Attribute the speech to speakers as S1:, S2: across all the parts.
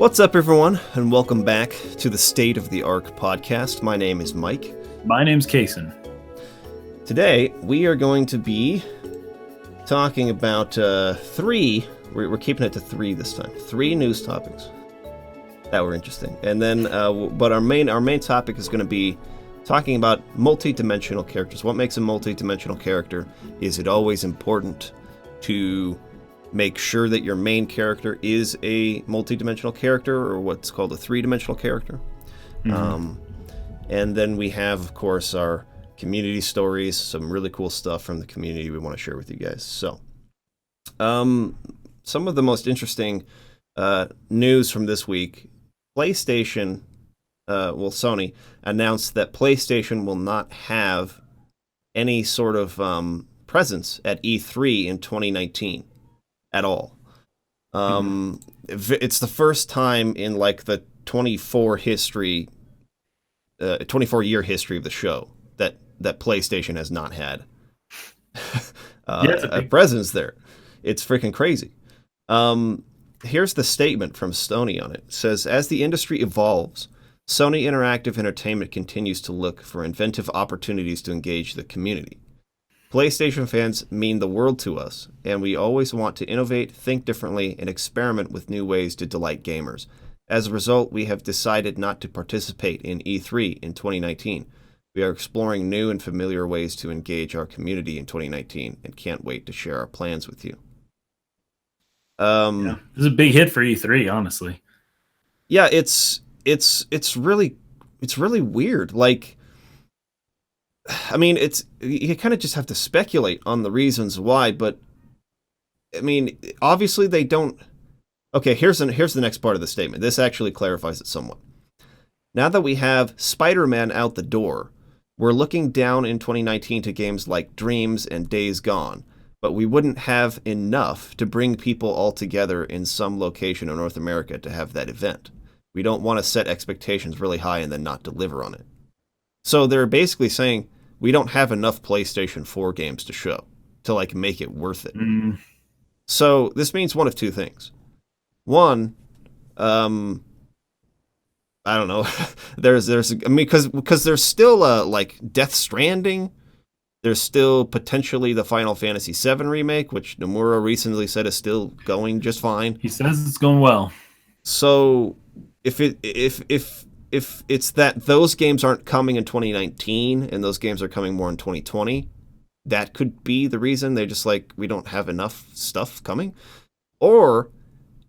S1: What's up, everyone, and welcome back to the State of the Arc podcast. My name is Mike.
S2: My name's Kason.
S1: Today, we are going to be talking about three, we're keeping it to three this time, three news topics that were interesting. And then, but our main topic is going to be talking about multi-dimensional characters. What makes a multi-dimensional character? Is it always important to make sure that your main character is a multi-dimensional character, or what's called a three-dimensional character? Mm-hmm. And then we have, of course, our community stories, some really cool stuff from the community we want to share with you guys. So, some of the most interesting news from this week: PlayStation, Sony announced that PlayStation will not have any sort of presence at E3 in 2019 at all. It's the first time in like the 24-year history of the show that PlayStation has not had a presence there. It's freaking crazy. Here's the statement from Sony on it. It says, as the industry evolves, Sony Interactive Entertainment continues to look for inventive opportunities to engage the community. PlayStation fans mean the world to us, and we always want to innovate, think differently, and experiment with new ways to delight gamers. As a result, we have decided not to participate in E3 in 2019. We are exploring new and familiar ways to engage our community in 2019 and can't wait to share our plans with you.
S2: This is a big hit for E3, honestly.
S1: Yeah, it's really weird. Like, I mean, you kind of just have to speculate on the reasons why, but I mean, obviously they don't. Okay, here's the next part of the statement. This actually clarifies it somewhat. Now that we have Spider-Man out the door, we're looking down in 2019 to games like Dreams and Days Gone, but we wouldn't have enough to bring people all together in some location in North America to have that event. We don't want to set expectations really high and then not deliver on it. So they're basically saying we don't have enough PlayStation 4 games to show to like make it worth it. So this means one of two things. One, I don't know. because there's still like Death Stranding. There's still potentially the Final Fantasy VII remake, which Nomura recently said is still going just fine.
S2: He says it's going well.
S1: So if it's that those games aren't coming in 2019 and those games are coming more in 2020, that could be the reason. They're just like, we don't have enough stuff coming. Or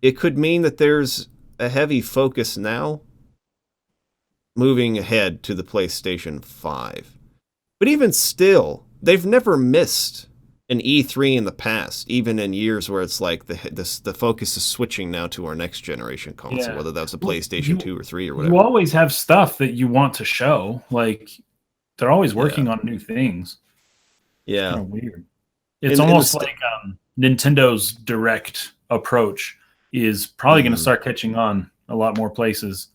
S1: it could mean that there's a heavy focus now moving ahead to the PlayStation 5. But even still, they've never missed an E3 in the past, even in years where it's like the focus is switching now to our next generation console, whether that's a PlayStation 2 or 3 or whatever.
S2: You always have stuff that you want to show. Like, they're always working on new things.
S1: Yeah.
S2: It's kind of weird. It's almost like Nintendo's direct approach is probably going to start catching on a lot more places.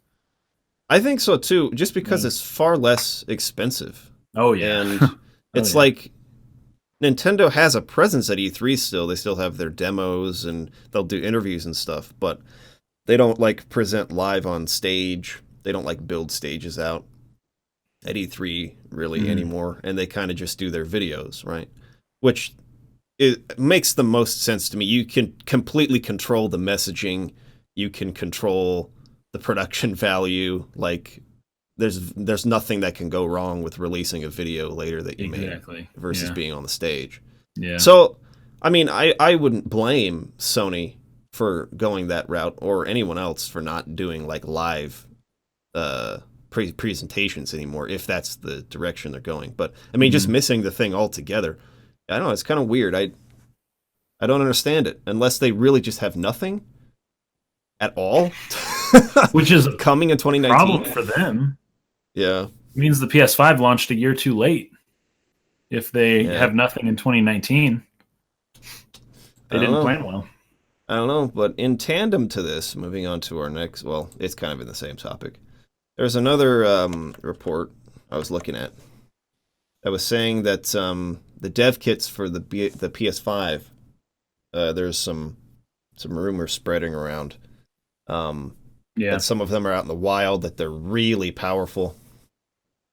S1: I think so, too, just because it's far less expensive.
S2: Oh, yeah.
S1: And it's like Nintendo has a presence at E3 still. They still have their demos and they'll do interviews and stuff, but they don't like present live on stage. They don't like build stages out at E3 really anymore. And they kind of just do their videos, right? Which it makes the most sense to me. You can completely control the messaging. You can control the production value. Like, there's nothing that can go wrong with releasing a video later that you made versus being on the stage.
S2: Yeah.
S1: So, I mean, I wouldn't blame Sony for going that route or anyone else for not doing like live presentations anymore if that's the direction they're going. But I mean, just missing the thing altogether, I don't know. It's kind of weird. I don't understand it unless they really just have nothing at all,
S2: which is
S1: coming in 2019.
S2: Problem for them.
S1: Yeah.
S2: It means the PS5 launched a year too late. If they have nothing in 2019, they didn't plan well.
S1: I don't know, but in tandem to this, moving on to our next, well, it's kind of in the same topic. There's another report I was looking at that was saying that the dev kits for the PS5, there's some rumors spreading around
S2: Yeah.
S1: that some of them are out in the wild, that they're really powerful,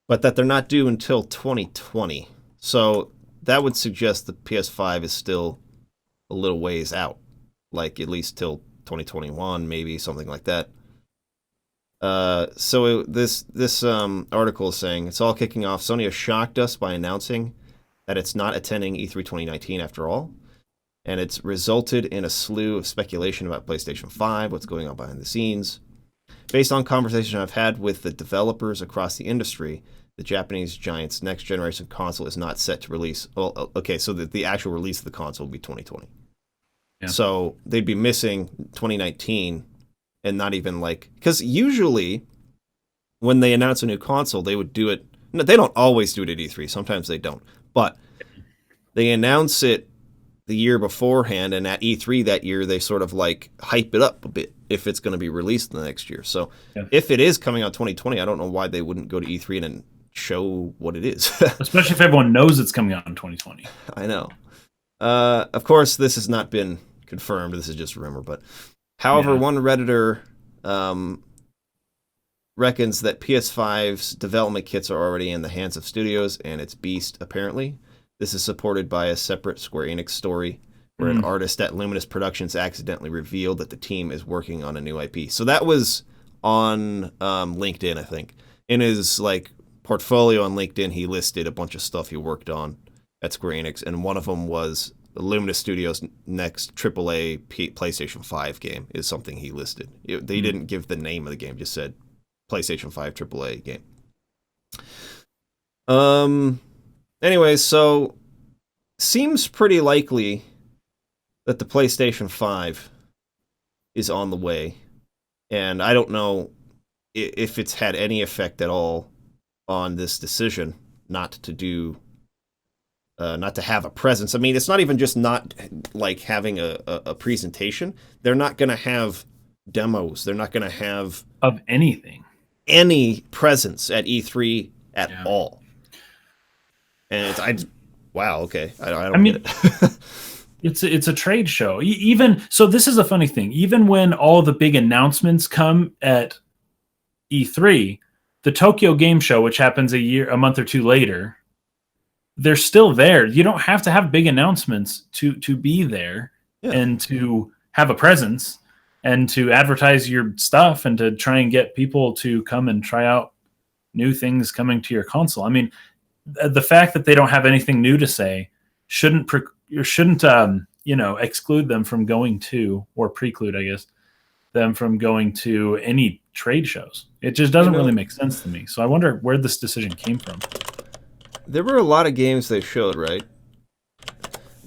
S1: but that they're not due until 2020. So that would suggest the PS5 is still a little ways out, like at least till 2021, maybe something like that. So this article is saying it's all kicking off. Sony has shocked us by announcing that it's not attending E3 2019 after all, and it's resulted in a slew of speculation about PlayStation 5, what's going on behind the scenes. Based on conversations I've had with the developers across the industry, the Japanese giant's next generation console is not set to release. Well, okay, so the actual release of the console will be 2020.
S2: Yeah.
S1: So they'd be missing 2019 and not even like, because usually when they announce a new console, they would do it. No, they don't always do it at E3. Sometimes they don't, but they announce it the year beforehand, and at E3 that year they sort of like hype it up a bit if it's going to be released the next year. So if it is coming out 2020, I don't know why they wouldn't go to E3 and show what it is.
S2: Especially if everyone knows it's coming out in 2020.
S1: I know. Of course, this has not been confirmed. This is just a rumor, but however, one Redditor reckons that PS5's development kits are already in the hands of studios, and it's beast, apparently. This is supported by a separate Square Enix story where an artist at Luminous Productions accidentally revealed that the team is working on a new IP. So that was on LinkedIn, I think. In his like portfolio on LinkedIn, he listed a bunch of stuff he worked on at Square Enix, and one of them was Luminous Studios' next AAA PlayStation 5 game is something he listed. They didn't give the name of the game, just said PlayStation 5 AAA game. Anyways, so seems pretty likely that the PlayStation 5 is on the way, and I don't know if it's had any effect at all on this decision not to do not to have a presence. I mean, it's not even just not like having a presentation. They're not going to have demos. They're not going to have
S2: of anything,
S1: any presence at E3 at all. And wow, okay, I don't get it.
S2: it's a trade show. Even so, this is a funny thing. Even when all the big announcements come at E3, the Tokyo Game Show, which happens a month or two later, they're still there. You don't have to have big announcements to be there and to have a presence and to advertise your stuff and to try and get people to come and try out new things coming to your console. I mean, the fact that they don't have anything new to say shouldn't exclude them from going to, or preclude, I guess, them from going to any trade shows. It just doesn't really make sense to me. So I wonder where this decision came from.
S1: There were a lot of games they showed, right,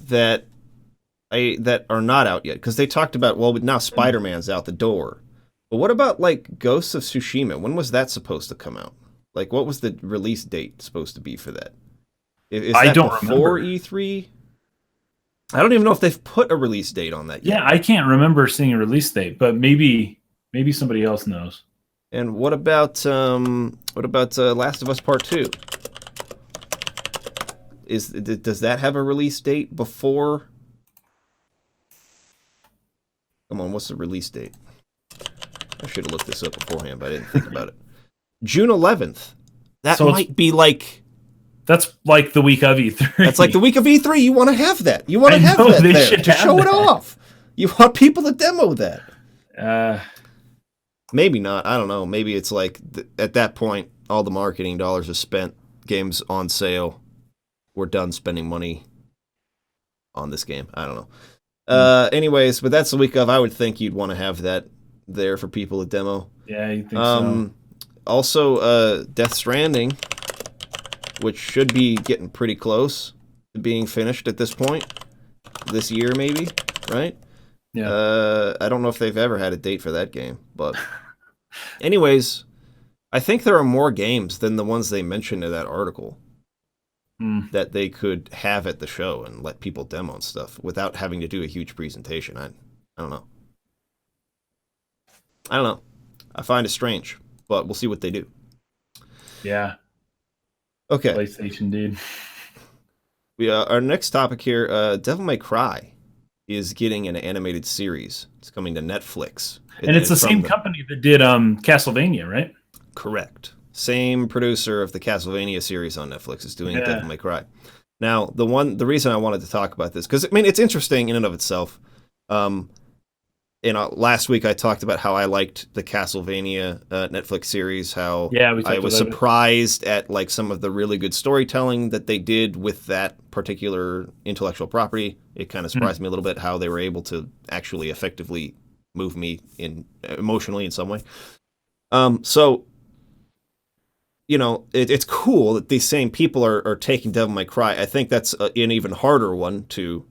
S1: that are not out yet, because they talked about, well, now Spider-Man's out the door. But what about like Ghosts of Tsushima? When was that supposed to come out? Like, what was the release date supposed to be for that? Is that before E3? I don't even know if they've put a release date on that yet.
S2: Yeah, I can't remember seeing a release date, but maybe somebody else knows.
S1: And what about Last of Us Part 2? Does that have a release date before? Come on, what's the release date? I should have looked this up beforehand, but I didn't think about it. June 11th. That might be like...
S2: That's like the week of E3.
S1: That's like the week of E3. You want to have that. You want to have that there to show it off. You want people to demo that. Maybe not. I don't know. Maybe it's like at that point, all the marketing dollars are spent. Games on sale. We're done spending money on this game. I don't know. Anyways, but that's the week of. I would think you'd want to have that there for people to demo.
S2: Yeah, you think so.
S1: Also, Death Stranding, which should be getting pretty close to being finished at this point. This year, maybe, right?
S2: Yeah.
S1: I don't know if they've ever had a date for that game, but... Anyways, I think there are more games than the ones they mentioned in that article that they could have at the show and let people demo and stuff without having to do a huge presentation. I don't know. I find it strange, but we'll see what they do.
S2: Yeah.
S1: Okay.
S2: PlayStation, dude.
S1: Our next topic here, Devil May Cry is getting an animated series. It's coming to Netflix.
S2: And it's the
S1: From
S2: same company that did Castlevania, right?
S1: correct. Same producer of the Castlevania series on Netflix is doing Devil
S2: Yeah.
S1: May Cry. Now, the reason I wanted to talk about this, because I mean it's interesting in and of itself. Um, last week I talked about how I liked the Castlevania Netflix series, how
S2: Yeah, we
S1: I
S2: talked
S1: was
S2: about it.
S1: surprised at like some of the really good storytelling that they did with that particular intellectual property. It kind of surprised me a little bit how they were able to actually effectively move me in emotionally in some way. So it's cool that these same people are taking Devil May Cry. I think that's an even harder one to.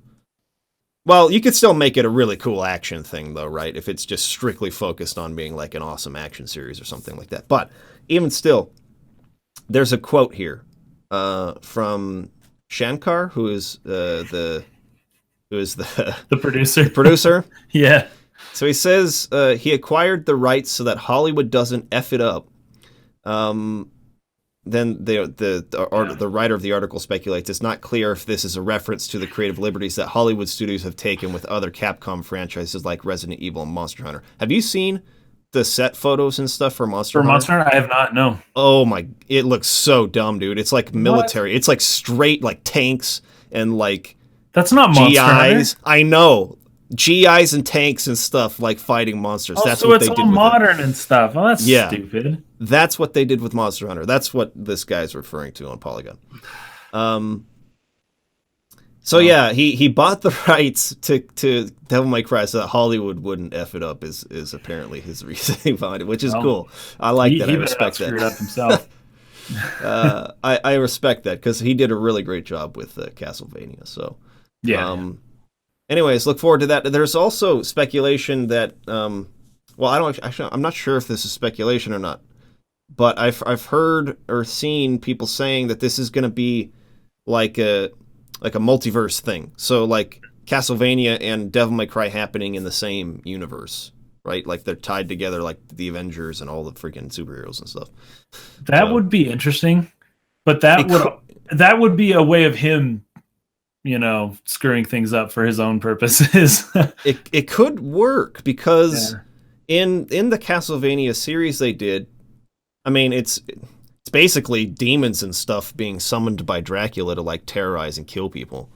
S1: Well, you could still make it a really cool action thing, though, right? If it's just strictly focused on being like an awesome action series or something like that. But even still, there's a quote here from Shankar, who is the
S2: The producer.
S1: the producer.
S2: Yeah.
S1: So he says he acquired the rights so that Hollywood doesn't f it up. Then the writer of the article speculates it's not clear if this is a reference to the creative liberties that Hollywood studios have taken with other Capcom franchises like Resident Evil and Monster Hunter. Have you seen the set photos and stuff for Monster
S2: For
S1: Hunter?
S2: Monster Hunter, I have not. No.
S1: Oh my! It looks so dumb, dude. It's like military.
S2: What?
S1: It's like straight like tanks and like
S2: That's not Monster Hunter.
S1: GIs. I know. GIs and tanks and stuff like fighting monsters.
S2: Oh,
S1: That's
S2: so
S1: what
S2: it's
S1: they
S2: all
S1: did with it.
S2: modern and stuff. Oh, that's
S1: Yeah.
S2: stupid.
S1: That's what they did with Monster Hunter. That's what this guy's referring to on Polygon. So yeah, he bought the rights to Devil May Cry so that Hollywood wouldn't f it up. Is apparently his reasoning behind it, which is
S2: Well,
S1: cool. I like that. I
S2: He better not
S1: respect
S2: screw it
S1: that.
S2: up himself.
S1: I respect that because he did a really great job with Castlevania. So
S2: Yeah.
S1: anyways, look forward to that. There's also speculation that well, I don't actually. I'm not sure if this is speculation or not, but I've heard or seen people saying that this is going to be like a multiverse thing. So like Castlevania and Devil May Cry happening in the same universe, right? Like they're tied together, like the Avengers and all the freaking superheroes and stuff.
S2: That
S1: So-
S2: would be interesting, but
S1: It
S2: that would be a way of him, screwing things up for his own purposes.
S1: It could work because
S2: Yeah.
S1: in the Castlevania series they did, I mean it's basically demons and stuff being summoned by Dracula to like terrorize and kill people.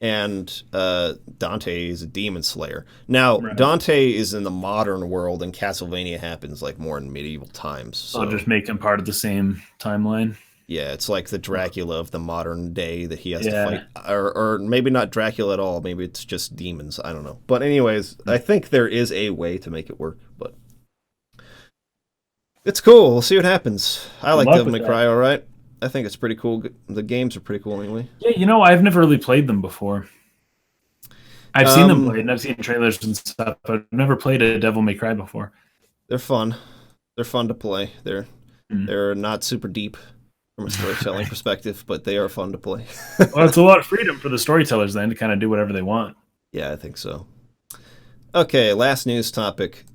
S1: And Dante is a demon slayer. Now
S2: Right.
S1: Dante is in the modern world, and Castlevania happens like more in medieval times. So
S2: I'll just make him part of the same timeline.
S1: yeah, it's like the Dracula of the modern day that he has to
S2: Yeah.
S1: fight, or maybe not Dracula at all. Maybe it's just demons. I don't know. But anyways, I think there is a way to make it work. But it's cool. We'll see what happens. I like
S2: luck
S1: Devil May
S2: with
S1: Cry. All right. I think it's pretty cool. The games are pretty cool anyway.
S2: Yeah, I've never really played them before. I've seen them played, and I've seen trailers and stuff, but I've never played a Devil May Cry before.
S1: They're fun. They're fun to play. They're not super deep from a storytelling perspective, but they are fun to play.
S2: Well, it's a lot of freedom for the storytellers then to kind of do whatever they want.
S1: Yeah, I think so. Okay, last news topic.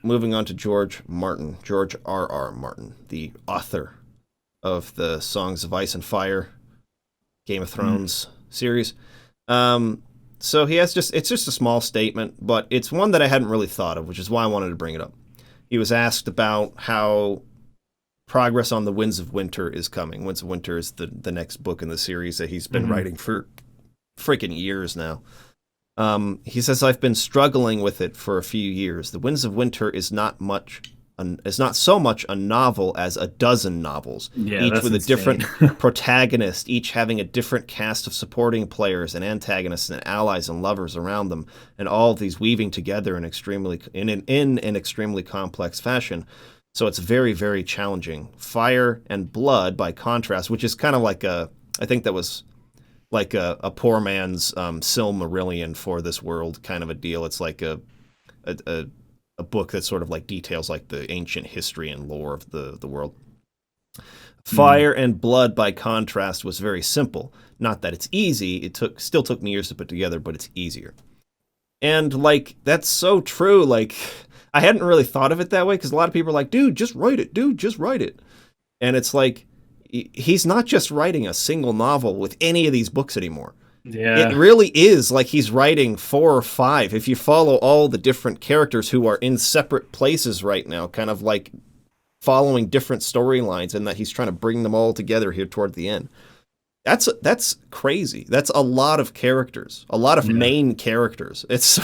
S1: Moving on to George R.R. Martin, the author of the Songs of Ice and Fire, Game of Thrones series. So he has it's just a small statement, but it's one that I hadn't really thought of, which is why I wanted to bring it up. He was asked about how progress on the Winds of Winter is coming. Winds of Winter is the next book in the series that he's been writing for freaking years now. He says, I've been struggling with it for a few years. The Winds of Winter is not so much a novel as a dozen novels,
S2: Yeah,
S1: each
S2: that's
S1: with a
S2: insane.
S1: different protagonist, each having a different cast of supporting players and antagonists and allies and lovers around them, and all of these weaving together in an extremely complex fashion. So it's very, very challenging. Fire and Blood, by contrast, which is kind of like I think that was like a poor man's Silmarillion for this world kind of a deal. It's like a book that sort of like details like the ancient history and lore of the world. Fire and Blood, by contrast, was very simple. Not that it's easy. It still took me years to put together, but it's easier. And like that's so true. Like I hadn't really thought of it that way because a lot of people are like, dude, just write it. Dude, just write it. And it's like he's not just writing a single novel with any of these books anymore. It
S2: Yeah.
S1: really is like he's writing 4 or 5. If you follow all the different characters who are in separate places right now, kind of like following different storylines, and that he's trying to bring them all together here toward the end. That's crazy. That's a lot of characters, a lot of
S2: Yeah.
S1: main characters. It's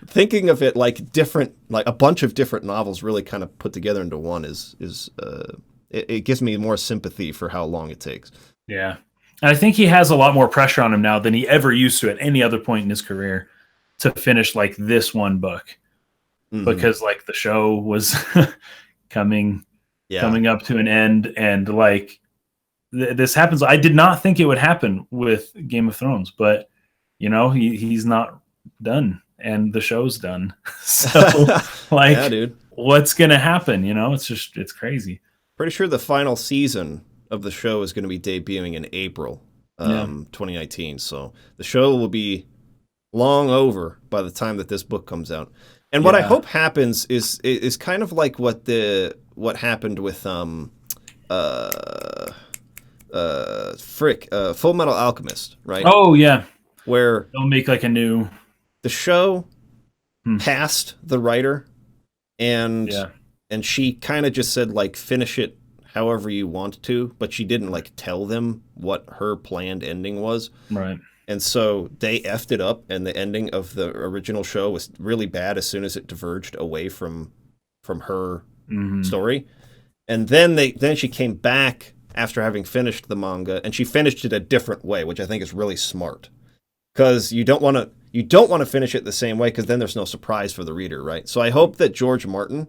S1: thinking of it like different, like a bunch of different novels really kind of put together into one it gives me more sympathy for how long it takes.
S2: Yeah. And I think he has a lot more pressure on him now than he ever used to at any other point in his career to finish like this one book,
S1: Mm-hmm.
S2: because like the show was coming
S1: Yeah.
S2: coming up to an end, and like this happens. I did not think it would happen with Game of Thrones, but he's not done and the show's done. So
S1: Yeah,
S2: like
S1: dude.
S2: what's gonna happen? It's crazy.
S1: Pretty sure the final season of the show is going to be debuting in April,
S2: Yeah.
S1: 2019. So the show will be long over by the time that this book comes out. And what I
S2: Yeah.
S1: hope happens is kind of like what happened with Full Metal Alchemist, right?
S2: Oh yeah.
S1: Where
S2: They'll make like a new.
S1: the show
S2: Hmm.
S1: passed the writer, and
S2: Yeah.
S1: and she kind of just said like finish it however you want to, but she didn't like tell them what her planned ending was.
S2: Right.
S1: And so they effed it up, and the ending of the original show was really bad as soon as it diverged away from her
S2: Mm-hmm.
S1: story. And then she came back after having finished the manga, and she finished it a different way, which I think is really smart. Because you don't want to finish it the same way, because then there's no surprise for the reader, right? So I hope that George Martin,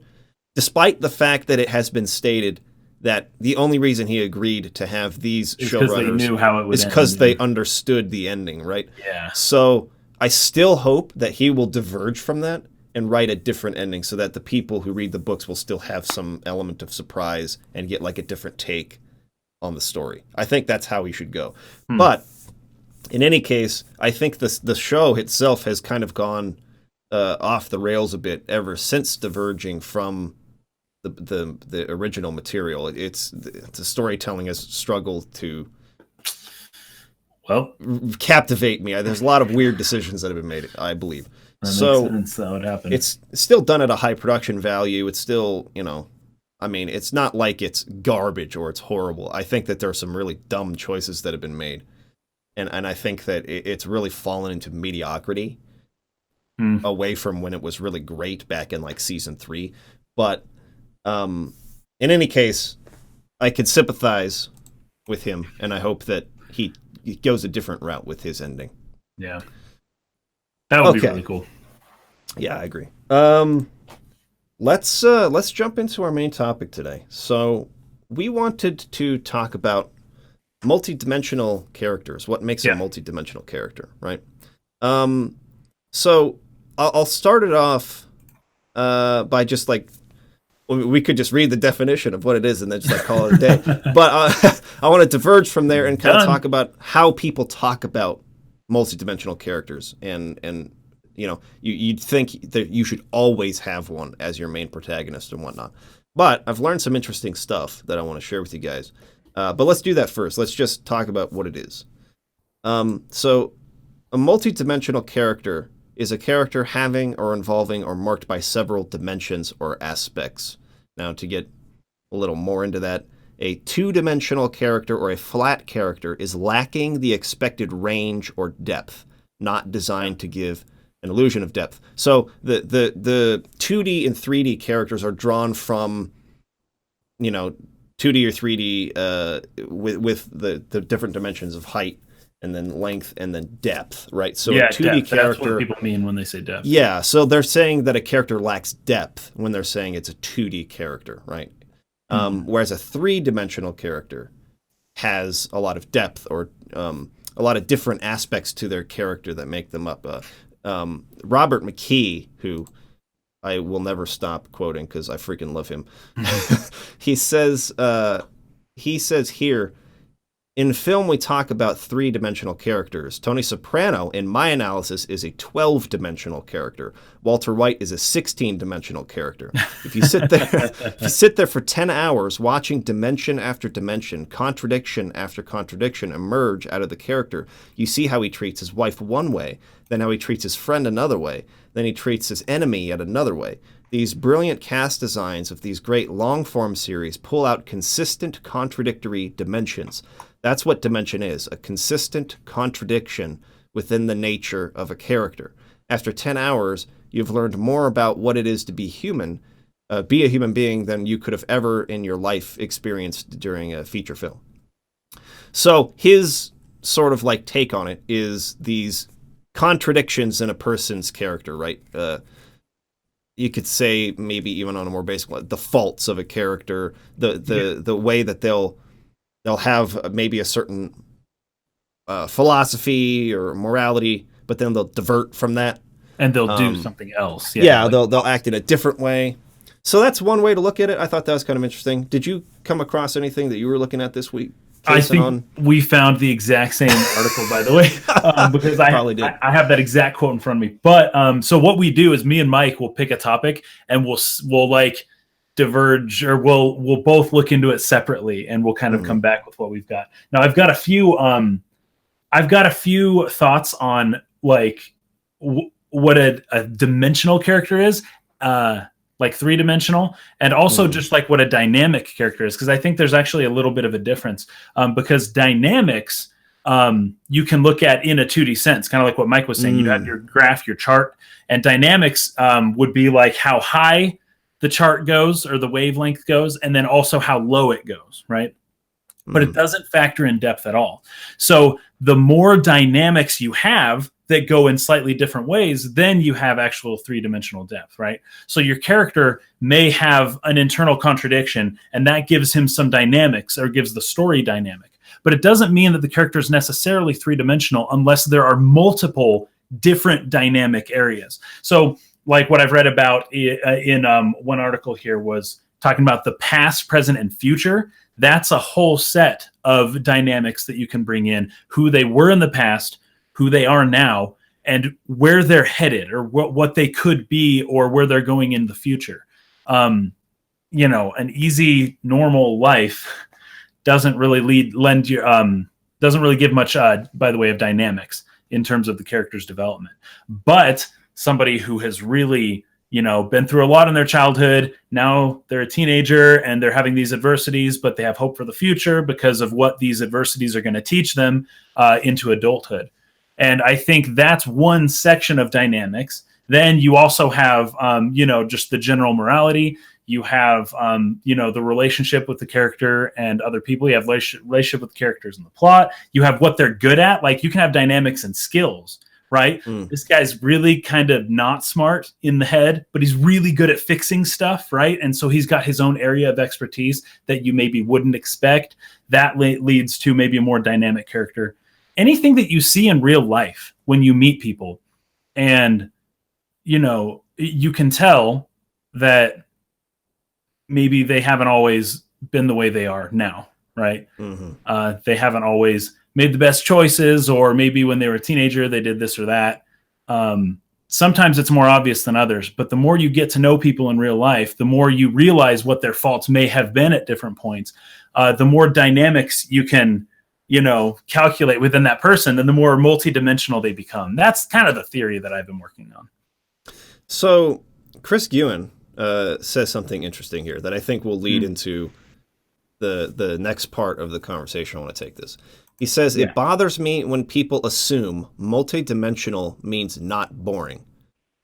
S1: despite the fact that it has been stated that the only reason he agreed to have these
S2: It's because they
S1: showrunners
S2: knew how it would
S1: is
S2: end.
S1: because they understood the ending, right?
S2: Yeah.
S1: So I still hope that he will diverge from that and write a different ending, so that the people who read the books will still have some element of surprise and get like a different take on the story. I think that's how he should go. But in any case, I think the show itself has kind of gone off the rails a bit ever since diverging from the original material. It's the storytelling has struggled to
S2: Well,
S1: captivate me. There's a lot of weird decisions that have been made, I believe.
S2: that
S1: So
S2: makes sense. That would happen.
S1: it's still done at a high production value. It's still, I mean, it's not like it's garbage or it's horrible. I think that there are some really dumb choices that have been made. And I think that it's really fallen into mediocrity away from when it was really great back in like season 3. But in any case, I can sympathize with him, and I hope that he goes a different route with his ending.
S2: Yeah. That would be really cool.
S1: Yeah, I agree. Let's jump into our main topic today. So we wanted to talk about multi-dimensional characters. What makes a multi-dimensional character, right? So I'll start it off by just like, we could just read the definition of what it is and then just like call it a day. But I want to diverge from there and kind of talk about how people talk about multi-dimensional characters, and you'd think that you should always have one as your main protagonist and whatnot. But I've learned some interesting stuff that I want to share with you guys. But let's do that first. Let's just talk about what it is. So a multi-dimensional character is a character having or involving or marked by several dimensions or aspects. Now, to get a little more into that, a two-dimensional character or a flat character is lacking the expected range or depth, not designed to give an illusion of depth. So the 2D and 3D characters are drawn from, 2D or 3D with the different dimensions of height and then length and then depth, right? So a 2D
S2: depth.
S1: character.
S2: That's what people mean when they say depth.
S1: Yeah, so they're saying that a character lacks depth when they're saying it's a 2D character, right? Whereas a 3-dimensional character has a lot of depth or a lot of different aspects to their character that make them up. Robert McKee, who I will never stop quoting because I freaking love him. He says here, In film, we talk about three-dimensional characters. Tony Soprano, in my analysis, is a 12-dimensional character. Walter White is a 16-dimensional character. If you sit there, if you sit there for 10 hours watching dimension after dimension, contradiction after contradiction emerge out of the character, you see how he treats his wife one way, then how he treats his friend another way, then he treats his enemy yet another way. These brilliant cast designs of these great long-form series pull out consistent, contradictory dimensions. That's what dimension is, a consistent contradiction within the nature of a character. After 10 hours, you've learned more about what it is to be human, be a human being, than you could have ever in your life experienced during a feature film. So his sort of like take on it is these contradictions in a person's character, right? You could say maybe even on a more basic level, the faults of a character, the way that they'll have maybe a certain philosophy or morality, but then they'll divert from that,
S2: and they'll do something else.
S1: Yeah, they'll act in a different way. So that's one way to look at it. I thought that was kind of interesting. Did you come across anything that you were looking at this week?
S2: I think we found the exact same article, by the way, because I have that exact quote in front of me. But so what we do is me and Mike will pick a topic and we'll like diverge, or we'll both look into it separately, and we'll kind of come back with what we've got. Now I've got a few thoughts on like what a dimensional character is, like three-dimensional, and also just like what a dynamic character is, because I think there's actually a little bit of a difference, because dynamics you can look at in a 2D sense, kind of like what Mike was saying. You have your graph, your chart, and dynamics would be like how high the chart goes or the wavelength goes, and then also how low it goes, right? But it doesn't factor in depth at all. So the more dynamics you have that go in slightly different ways, then you have actual three-dimensional depth, right? So your character may have an internal contradiction, and that gives him some dynamics, or gives the story dynamic. But it doesn't mean that the character is necessarily three-dimensional unless there are multiple different dynamic areas. So like what I've read about in one article here was talking about the past, present, and future. That's a whole set of dynamics that you can bring in, who they were in the past, who they are now, and where they're headed, or what they could be, or where they're going in the future. An easy, normal life doesn't really doesn't really give much by the way of dynamics in terms of the character's development. But somebody who has really, been through a lot in their childhood, now they're a teenager and they're having these adversities, but they have hope for the future because of what these adversities are going to teach them into adulthood. And I think that's one section of dynamics. Then you also have, just the general morality. You have, the relationship with the character and other people. You have relationship with the characters in the plot. You have what they're good at. Like you can have dynamics and skills, right? This guy's really kind of not smart in the head, but he's really good at fixing stuff, right? And so he's got his own area of expertise that you maybe wouldn't expect. That leads to maybe a more dynamic character. Anything that you see in real life when you meet people, and you can tell that maybe they haven't always been the way they are now, right? They haven't always made the best choices, or maybe when they were a teenager they did this or that. Sometimes it's more obvious than others, but the more you get to know people in real life, the more you realize what their faults may have been at different points. The more dynamics you can calculate within that person, and the more multidimensional they become. That's kind of the theory that I've been working on.
S1: So Chris Guin says something interesting here that I think will lead into the next part of the conversation. I want to take this. He says, It bothers me when people assume multidimensional means not boring.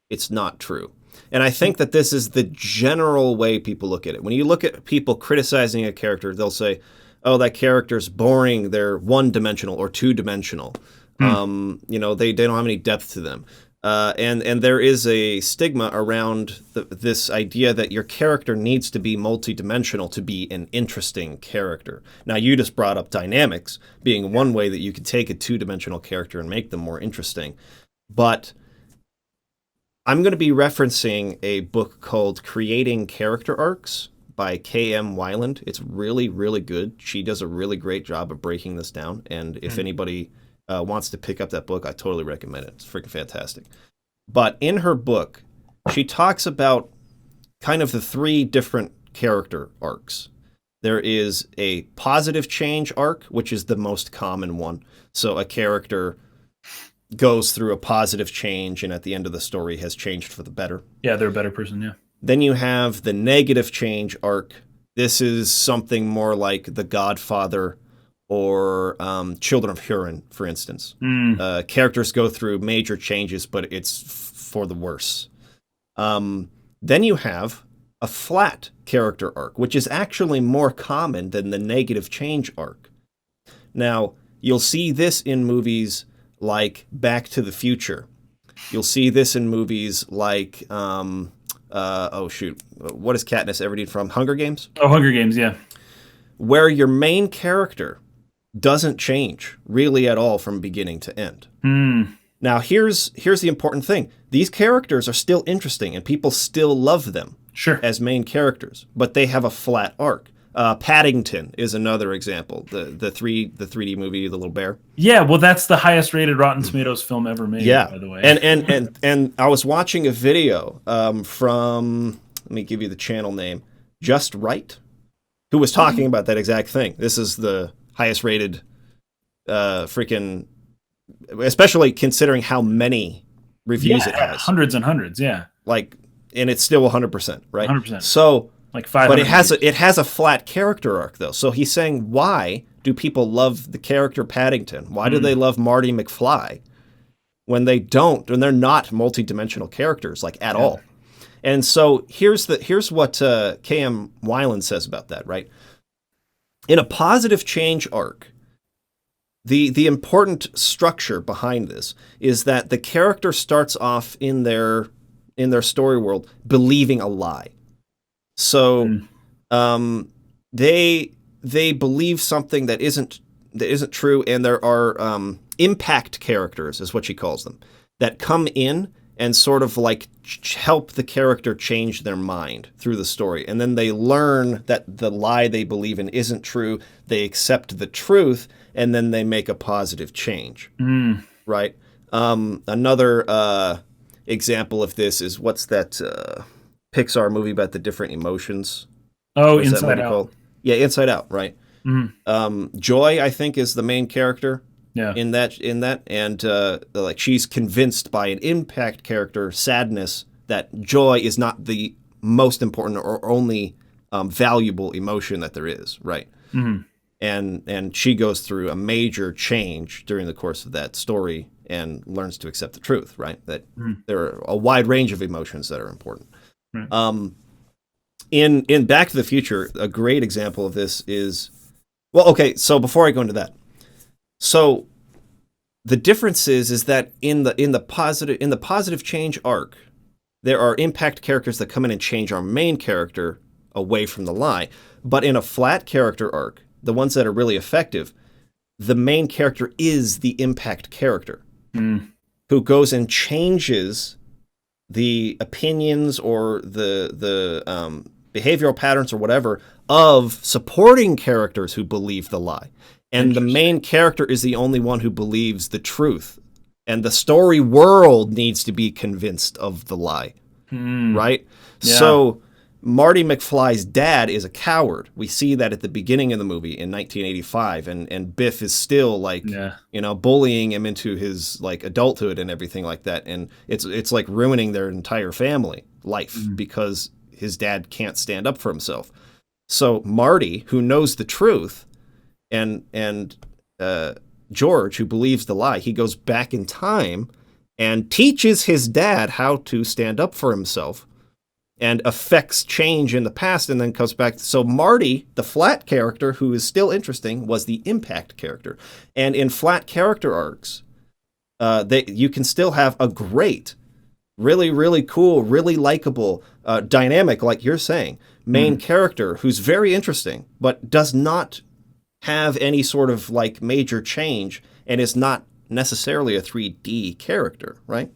S1: It's not true. And I think that this is the general way people look at it. When you look at people criticizing a character, they'll say, oh, that character's boring. They're one-dimensional or two-dimensional. They don't have any depth to them. And there is a stigma around this idea that your character needs to be multidimensional to be an interesting character. Now, you just brought up dynamics being one way that you could take a two-dimensional character and make them more interesting. But I'm going to be referencing a book called Creating Character Arcs by K.M. Weiland. It's really, really good. She does a really great job of breaking this down. And if anybody wants to pick up that book, I totally recommend it. It's freaking fantastic. But in her book, she talks about kind of the three different character arcs. There is a positive change arc, which is the most common one. So a character goes through a positive change and at the end of the story has changed for the better.
S2: Yeah, they're a better person, yeah.
S1: Then you have the negative change arc. This is something more like The Godfather or Children of Huron, for instance. Characters go through major changes, but it's for the worse. Then you have a flat character arc, which is actually more common than the negative change arc. Now, you'll see this in movies like Back to the Future. You'll see this in movies like, what is Katniss Everdeen from? Hunger Games?
S2: Oh, Hunger Games, yeah.
S1: Where your main character doesn't change really at all from beginning to end. Now, here's the important thing. These characters are still interesting and people still love them.
S2: Sure.
S1: As main characters, but they have a flat arc. Paddington is another example. The 3D movie, The Little Bear.
S2: Yeah, well, that's the highest rated Rotten Tomatoes film ever made.
S1: Yeah,
S2: by the way.
S1: And I was watching a video from, let me give you the channel name, Just Right, who was talking about that exact thing. This is the highest rated, freaking, especially considering how many reviews it has.
S2: Hundreds and hundreds, yeah.
S1: Like. And it's still 100%, right?
S2: 100%.
S1: So,
S2: like 500.
S1: But it has a flat character arc, though. So he's saying, why do people love the character Paddington? Why do they love Marty McFly when they don't, when they're not multidimensional characters like at all? And so here's what K.M. Weiland says about that, right? In a positive change arc, the important structure behind this is that the character starts off in their story world believing a lie. So they believe something that isn't true, and there are impact characters, is what she calls them, that come in and sort of like help the character change their mind through the story. And then they learn that the lie they believe in isn't true. They accept the truth, and then they make a positive change. Right? Another example of this is, what's that Pixar movie about the different emotions?
S2: Oh, Inside Out.
S1: Yeah, Inside Out, right? Joy, I think, is the main character.
S2: Yeah.
S1: In that, and like she's convinced by an impact character, Sadness, that joy is not the most important or only valuable emotion that there is, right? And she goes through a major change during the course of that story and learns to accept the truth, right? That there are a wide range of emotions that are important. Right. In Back to the Future, a great example of this is, well, okay, so before I go into that, so the difference is that in the positive change arc, there are impact characters that come in and change our main character away from the lie. But in a flat character arc, the ones that are really effective, the main character is the impact character who goes and changes the opinions or the behavioral patterns or whatever of supporting characters who believe the lie. And the main character is the only one who believes the truth. And the story world needs to be convinced of the lie. Right? Yeah. So Marty McFly's dad is a coward. We see that at the beginning of the movie in 1985, and Biff is still like, bullying him into his like adulthood and everything like that. And it's like ruining their entire family life because his dad can't stand up for himself. So Marty, who knows the truth, and George, who believes the lie, he goes back in time and teaches his dad how to stand up for himself and affects change in the past, and then comes back. So Marty, the flat character, who is still interesting, was the impact character. And in flat character arcs, you can still have a great, really, really cool, really likable, dynamic, like you're saying, main character who's very interesting, but does not have any sort of like major change and is not necessarily a 3D character, right?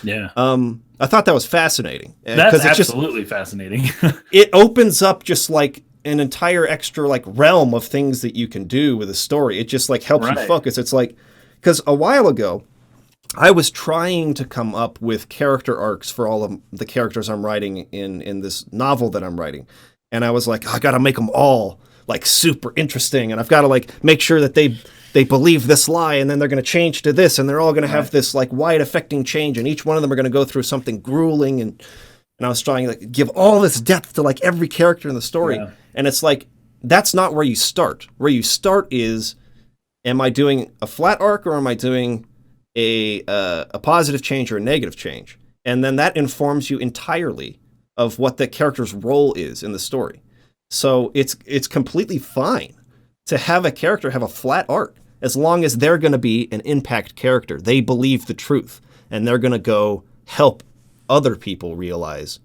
S2: Yeah.
S1: I thought that was fascinating.
S2: That's
S1: Because
S2: absolutely fascinating.
S1: it opens up just like an entire extra like realm of things that you can do with a story. It just like helps you
S2: Right.
S1: focus. It's like, because a while ago, I was trying to come up with character arcs for all of the characters I'm writing in this novel that I'm writing. And I was like, I got to make them all like super interesting. And I've got to like make sure that they believe this lie and then they're going to change to this and they're all going to have this like wide affecting change and each one of them are going to go through something grueling and I was trying to like give all this depth to like every character in the story.
S2: Yeah.
S1: And it's like that's not where you start. Where you start is, am I doing a flat arc or am I doing a positive change or a negative change? And then that informs you entirely of what the character's role is in the story. So it's completely fine to have a character have a flat arc as long as they're going to be an impact character. They believe the truth and they're going to go help other people realize.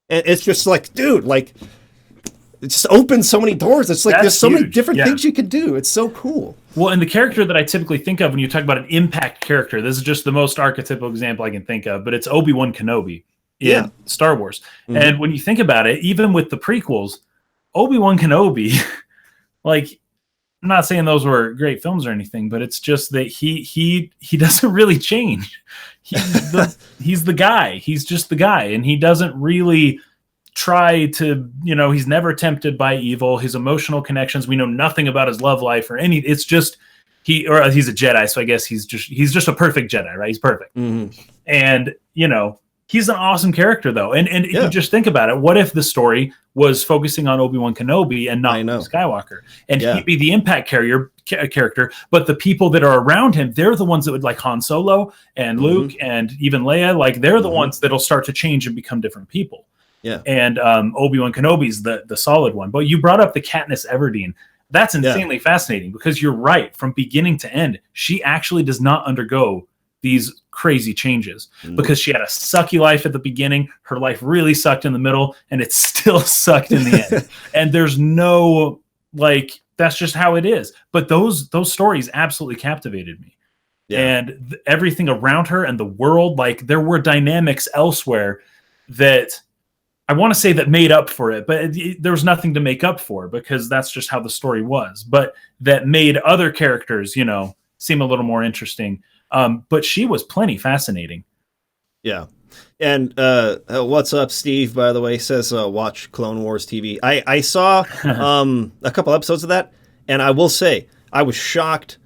S1: And it's just like, dude, like it just opens so many doors. It's like there's so many different things you could do. It's so cool.
S2: Well, and the character that I typically think of when you talk about an impact character, this is just the most archetypal example I can think of, but it's Obi-Wan Kenobi in Star Wars. Mm-hmm. And when you think about it, even with the prequels, Obi-Wan Kenobi, like, I'm not saying those were great films or anything, but it's just that he doesn't really change. He's the guy. He's just the guy, and he doesn't really try to, he's never tempted by evil. His emotional connections, we know nothing about his love life or any. It's just he's a Jedi, so I guess he's just a perfect Jedi, right? He's perfect, and he's an awesome character though. And you just think about it. What if the story was focusing on Obi-Wan Kenobi and not Luke Skywalker, and he'd be the impact character, but the people that are around him, they're the ones that would like Han Solo and Luke and even Leia, like they're the ones that'll start to change and become different people.
S1: Yeah.
S2: And Obi-Wan Kenobi's the solid one. But you brought up the Katniss Everdeen. That's insanely fascinating because you're right. From beginning to end, she actually does not undergo these crazy changes because she had a sucky life at the beginning. Her life really sucked in the middle, and it still sucked in the end. And there's no, like, that's just how it is. But those stories absolutely captivated me. Yeah. And everything around her and the world, like there were dynamics elsewhere that I want to say that made up for it, but there was nothing to make up for because that's just how the story was. But that made other characters, seem a little more interesting. But she was plenty fascinating.
S1: Yeah. And what's up, Steve, by the way, says watch Clone Wars TV. I saw a couple episodes of that, and I will say I was shocked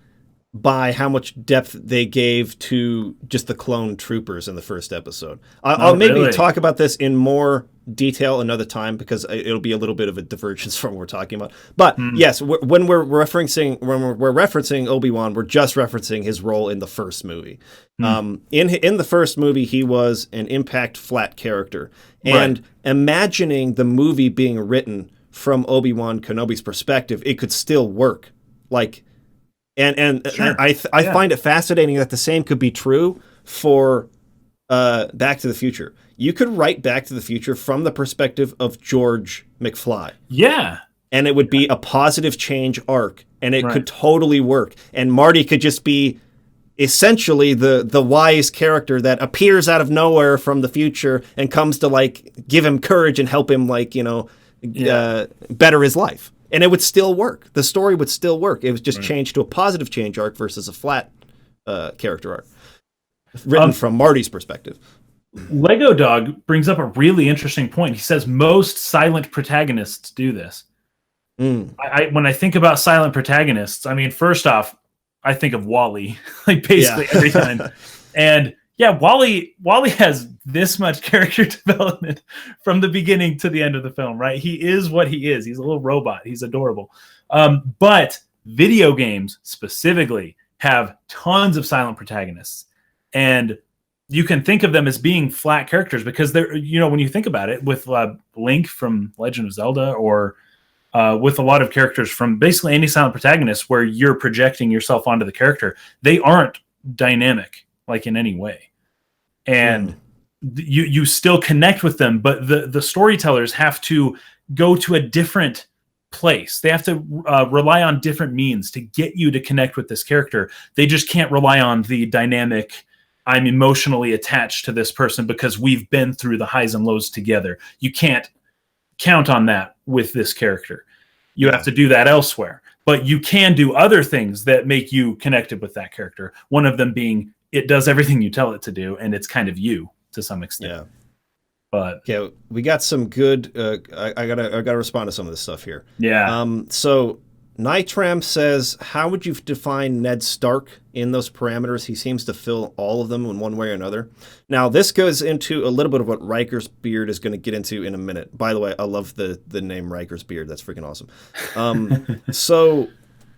S1: by how much depth they gave to just the clone troopers in the first episode. I'll maybe talk about this in more detail another time because it'll be a little bit of a divergence from what we're talking about. But yes, when we're referencing Obi-Wan, we're just referencing his role in the first movie. In the first movie, he was an impact flat character, and imagining the movie being written from Obi-Wan Kenobi's perspective, it could still work. Like, and I find it fascinating that the same could be true for Back to the Future. You could write Back to the Future from the perspective of George McFly.
S2: Yeah.
S1: And it would be a positive change arc, and it could totally work. And Marty could just be essentially the wise character that appears out of nowhere from the future and comes to like give him courage and help him like, better his life. And it would still work. The story would still work. It was just changed to a positive change arc versus a flat character arc. Written from Marty's perspective.
S2: Lego Dog brings up a really interesting point. He says most silent protagonists do this. When I think about silent protagonists, I mean, first off, I think of Wall-E, like basically every time. And Wall-E has this much character development from the beginning to the end of the film, right? He is what he is. He's a little robot. He's adorable. But video games specifically have tons of silent protagonists. And you can think of them as being flat characters because they're, when you think about it with Link from Legend of Zelda or with a lot of characters from basically any silent protagonist where you're projecting yourself onto the character, they aren't dynamic like in any way. And you still connect with them, but the storytellers have to go to a different place. They have to rely on different means to get you to connect with this character. They just can't rely on the dynamic I'm emotionally attached to this person because we've been through the highs and lows together. You can't count on that with this character. You have to do that elsewhere. But you can do other things that make you connected with that character. One of them being it does everything you tell it to do, and it's kind of you to some extent.
S1: Yeah.
S2: But
S1: yeah, we got some good. I gotta respond to some of this stuff here.
S2: yeah,
S1: So Nitram says, how would you define Ned Stark in those parameters? He seems to fill all of them in one way or another. Now, this goes into a little bit of what Riker's Beard is going to get into in a minute. By the way, I love the name Riker's Beard. That's freaking awesome. So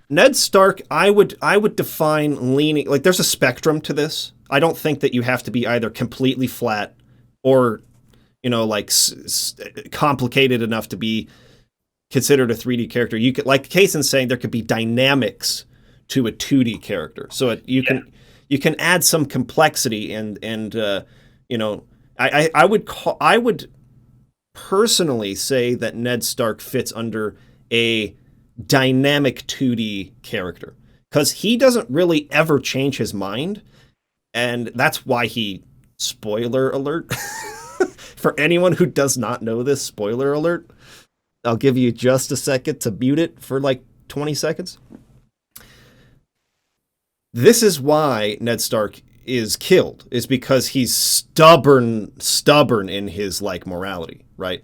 S1: Ned Stark, I would define leaning, like there's a spectrum to this. I don't think that you have to be either completely flat or, like complicated enough to be considered a 3D character. You could, like Kaysen's saying, there could be dynamics to a 2D character. So you can add some complexity and I would personally say that Ned Stark fits under a dynamic 2D character because he doesn't really ever change his mind, and that's why he, spoiler alert for anyone who does not know this, spoiler alert, I'll give you just a second to mute it for like 20 seconds. This is why Ned Stark is killed, is because he's stubborn in his like morality, right?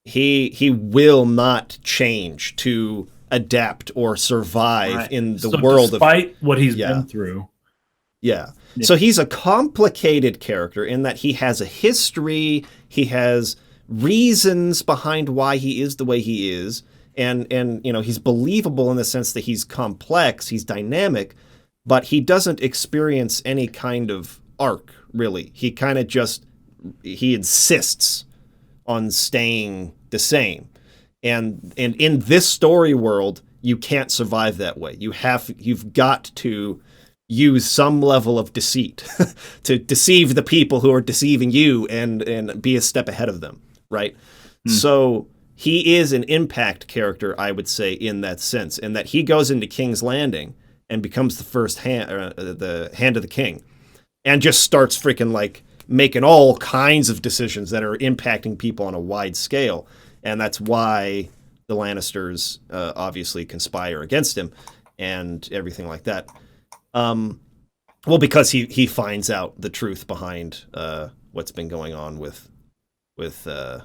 S1: He will not change to adapt or survive in the world
S2: despite what he's been through.
S1: Yeah. So he's a complicated character in that he has a history, he has reasons behind why he is the way he is, and he's believable in the sense that he's complex, he's dynamic, but he doesn't experience any kind of arc, really. He kind of just he insists on staying the same. And in this story world, you can't survive that way. You've got to use some level of deceit to deceive the people who are deceiving you and be a step ahead of them, right? So he is an impact character, I would say, in that sense, in that he goes into King's Landing and becomes the first the hand of the king, and just starts freaking like making all kinds of decisions that are impacting people on a wide scale, and that's why the Lannisters obviously conspire against him and everything like that. Well, because he finds out the truth behind what's been going on with the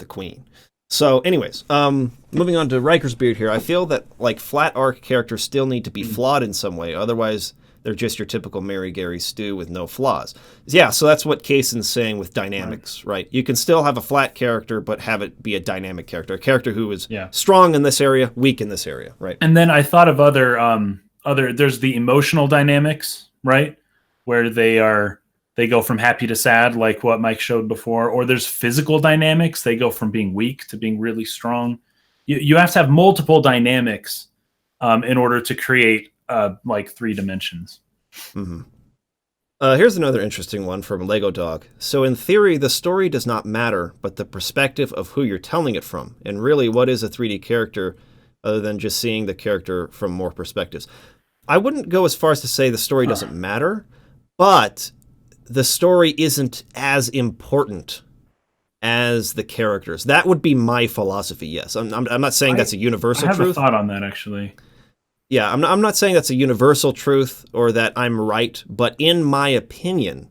S1: Queen. So, anyways, moving on to Riker's Beard here, I feel that like flat arc characters still need to be flawed in some way, otherwise they're just your typical Mary Gary stew with no flaws. Yeah, so that's what Kaysen's saying with dynamics, right? You can still have a flat character, but have it be a dynamic character, a character who is strong in this area, weak in this area, right?
S2: And then I thought of other there's the emotional dynamics, right? Where they go from happy to sad, like what Mike showed before, or there's physical dynamics. They go from being weak to being really strong. You have to have multiple dynamics in order to create like 3 dimensions.
S1: Mm-hmm. Here's another interesting one from Lego Dog. So in theory, the story does not matter, but the perspective of who you're telling it from. And really, what is a 3D character other than just seeing the character from more perspectives? I wouldn't go as far as to say the story doesn't matter, but the story isn't as important as the characters. That would be my philosophy, yes. I'm not saying that's a universal truth.
S2: I have a thought on that, actually.
S1: Yeah, I'm not saying that's a universal truth or that I'm right, but in my opinion,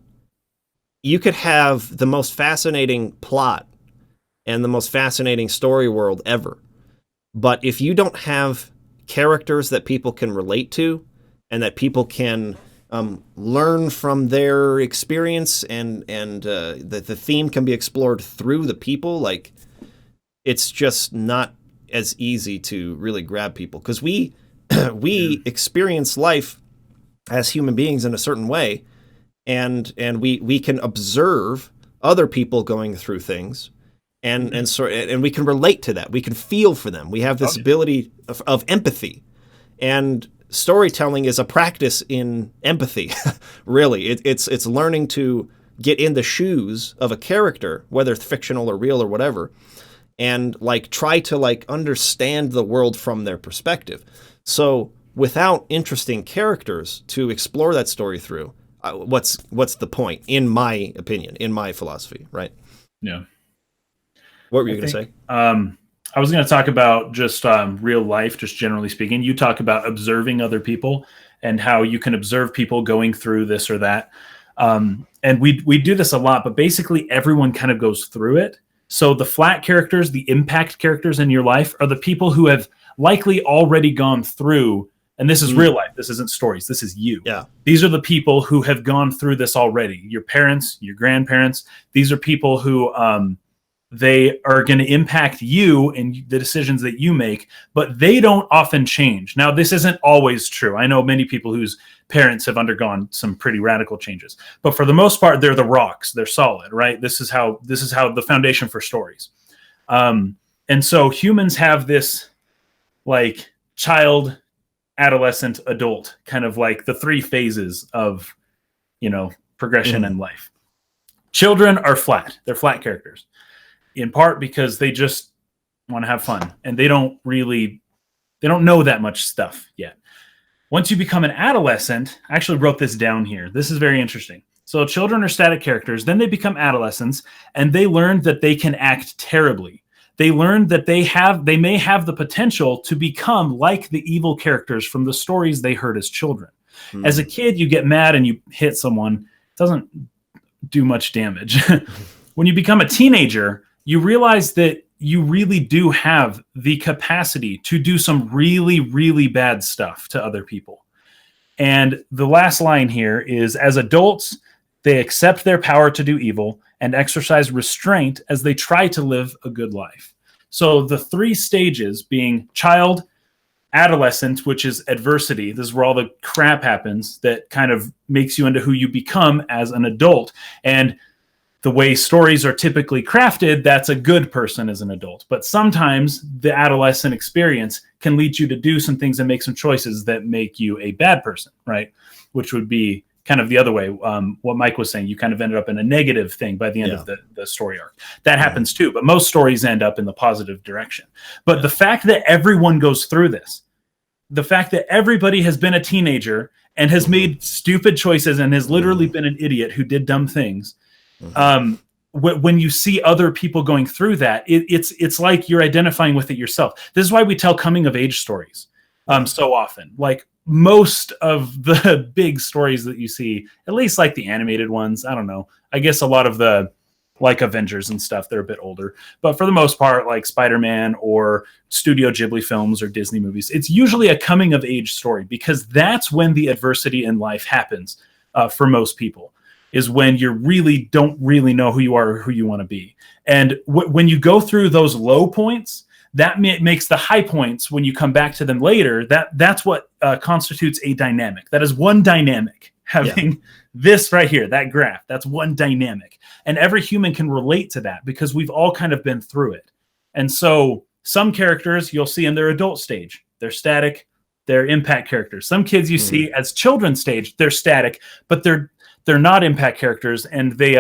S1: you could have the most fascinating plot and the most fascinating story world ever. But if you don't have characters that people can relate to and that people can learn from their experience and that the theme can be explored through the people, like it's just not as easy to really grab people because we experience life as human beings in a certain way, and we can observe other people going through things, and we can relate to that. We can feel for them. We have this ability of empathy, and storytelling is a practice in empathy. Really, it's learning to get in the shoes of a character, whether it's fictional or real or whatever, and like try to like understand the world from their perspective. So without interesting characters to explore that story through, what's the point? In my opinion, in my philosophy, right?
S2: Yeah.
S1: What were you going to say?
S2: I was going to talk about just real life, just generally speaking. You talk about observing other people and how you can observe people going through this or that. And we do this a lot, but basically everyone kind of goes through it. So the flat characters, the impact characters in your life are the people who have likely already gone through, and this is real life. This isn't stories. This is you.
S1: Yeah.
S2: These are the people who have gone through this already. Your parents, your grandparents. These are people who they are going to impact you and the decisions that you make, but they don't often change. Now, this isn't always true. I know many people whose parents have undergone some pretty radical changes, but for the most part, they're the rocks. They're solid, right? This is how the foundation for stories. And so humans have this like child, adolescent, adult, kind of like the three phases of, progression in life. Children are flat. They're flat characters, in part because they just want to have fun and they don't know that much stuff yet. Once you become an adolescent, I actually wrote this down here. This is very interesting. So children are static characters, then they become adolescents and they learn that they can act terribly. They learn that they may have the potential to become like the evil characters from the stories they heard as children. As a kid, you get mad and you hit someone. It doesn't do much damage. When you become a teenager, you realize that you really do have the capacity to do some really, really bad stuff to other people. And the last line here is, as adults, they accept their power to do evil and exercise restraint as they try to live a good life. So the three stages being child, adolescent, which is adversity. This is where all the crap happens that kind of makes you into who you become as an adult. And the way stories are typically crafted, that's a good person as an adult. But sometimes the adolescent experience can lead you to do some things and make some choices that make you a bad person, right? Which would be kind of the other way. What Mike was saying, you kind of ended up in a negative thing by the end of the story arc. That happens too, but most stories end up in the positive direction. But the fact that everyone goes through this, the fact that everybody has been a teenager and has made stupid choices and has literally been an idiot who did dumb things, when you see other people going through that, it's like you're identifying with it yourself. This is why we tell coming of age stories so often. Like most of the big stories that you see, at least like the animated ones, I don't know. I guess a lot of the like Avengers and stuff, they're a bit older. But for the most part, like Spider-Man or Studio Ghibli films or Disney movies, it's usually a coming of age story because that's when the adversity in life happens for most people. Is when you don't really know who you are or who you want to be. And when you go through those low points, that makes the high points when you come back to them later, that's what constitutes a dynamic. That is one dynamic, having this right here, that graph, that's one dynamic. And every human can relate to that because we've all kind of been through it. And so some characters you'll see in their adult stage, they're static, they're impact characters. Some kids you see as children's stage, they're static, but they're not impact characters, and they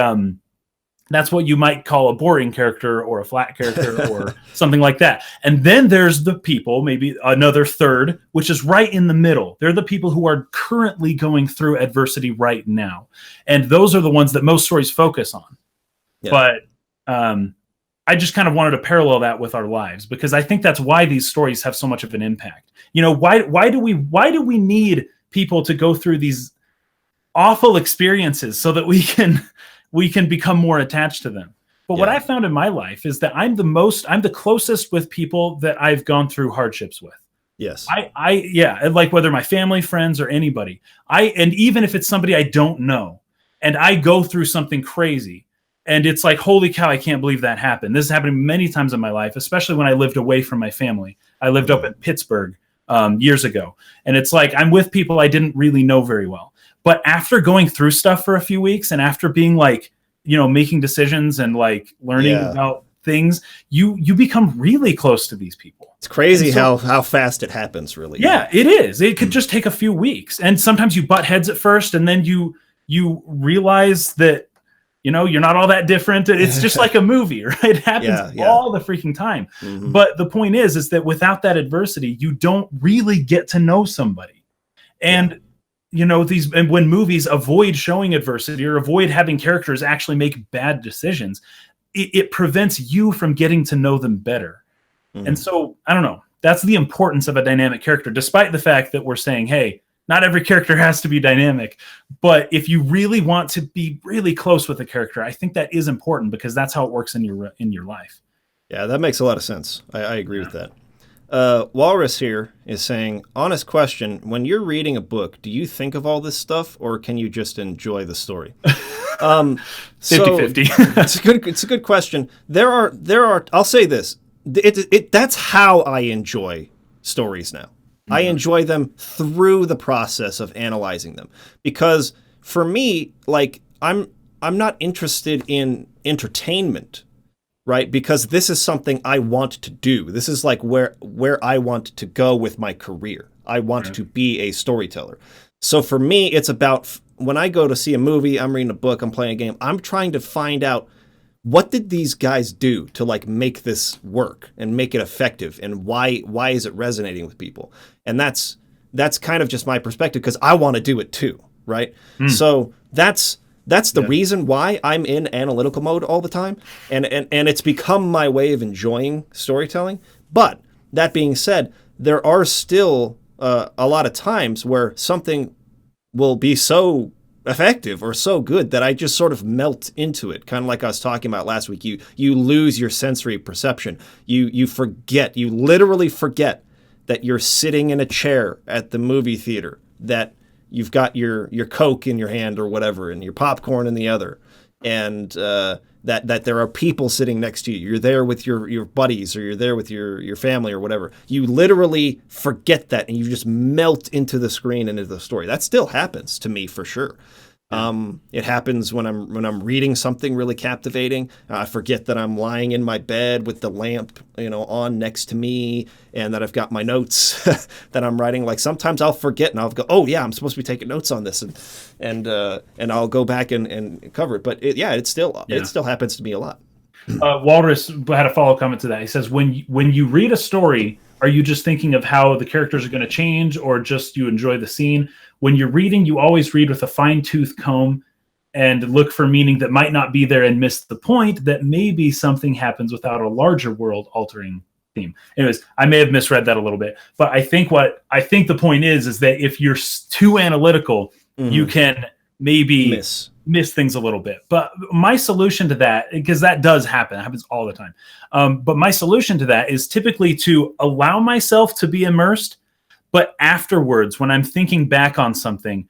S2: that's what you might call a boring character or a flat character or something like that. And then there's the people, maybe another third, which is right in the middle. They're the people who are currently going through adversity right now. And those are the ones that most stories focus on. Yeah. But I just kind of wanted to parallel that with our lives because I think that's why these stories have so much of an impact. Why do we need people to go through these awful experiences so that we can become more attached to them? But what I found in my life is that I'm the closest with people that I've gone through hardships with. Yes. Like whether my family, friends, or anybody. And even if it's somebody I don't know, and I go through something crazy, and it's like, holy cow, I can't believe that happened. This has happened many times in my life, especially when I lived away from my family. I lived up in Pittsburgh years ago. And it's like, I'm with people I didn't really know very well. But after going through stuff for a few weeks and after being like, making decisions and like learning about things, you become really close to these people.
S1: It's crazy how fast it happens, really.
S2: Yeah, it is. It could just take a few weeks. And sometimes you butt heads at first and then you realize that, you're not all that different. It's just like a movie, right? It happens all the freaking time. Mm-hmm. But the point is that without that adversity, you don't really get to know somebody. And these, and when movies avoid showing adversity or avoid having characters actually make bad decisions, it prevents you from getting to know them better. And so, I don't know. That's the importance of a dynamic character, despite the fact that we're saying, hey, not every character has to be dynamic. But if you really want to be really close with a character, I think that is important, because that's how it works in your life.
S1: Yeah, that makes a lot of sense. I agree with that. Walrus here is saying, honest question, when you're reading a book, do you think of all this stuff, or can you just enjoy the story?
S2: 50-50.
S1: It's a good question. There are I'll say this. That's how I enjoy stories now. I enjoy them through the process of analyzing them, because for me, like, I'm not interested in entertainment, right? Because this is something I want to do. This is like where I want to go with my career. I want to be a storyteller. So for me, it's about, when I go to see a movie, I'm reading a book, I'm playing a game, I'm trying to find out, what did these guys do to like make this work and make it effective, and why is it resonating with people? And that's kind of just my perspective, because I want to do it too, right? So that's the reason why I'm in analytical mode all the time, and it's become my way of enjoying storytelling. But that being said, there are still a lot of times where something will be so effective or so good that I just sort of melt into it. Kind of like I was talking about last week. You lose your sensory perception. You forget. You literally forget that you're sitting in a chair at the movie theater, that you've got your Coke in your hand or whatever, and your popcorn in the other, and that there are people sitting next to you. You're there with your buddies, or you're there with your family or whatever. You literally forget that, and you just melt into the screen and into the story. That still happens to me for sure. It happens when I'm reading something really captivating. I forget that I'm lying in my bed with the lamp, on next to me, and that I've got my notes that I'm writing. Like, sometimes I'll forget, and I'll go, oh yeah, I'm supposed to be taking notes on this, and I'll go back and cover it. But it still happens to me a lot.
S2: Walrus had a follow comment to that. He says, when you read a story, are you just thinking of how the characters are going to change, or just you enjoy the scene? When you're reading, you always read with a fine-tooth comb and look for meaning that might not be there, and miss the point that maybe something happens without a larger world-altering theme. Anyways, I may have misread that a little bit, but I think the point is that if you're too analytical, you can maybe miss things a little bit. But my solution to that, because that does happen, it happens all the time. But my solution to that is typically to allow myself to be immersed. But afterwards, when I'm thinking back on something,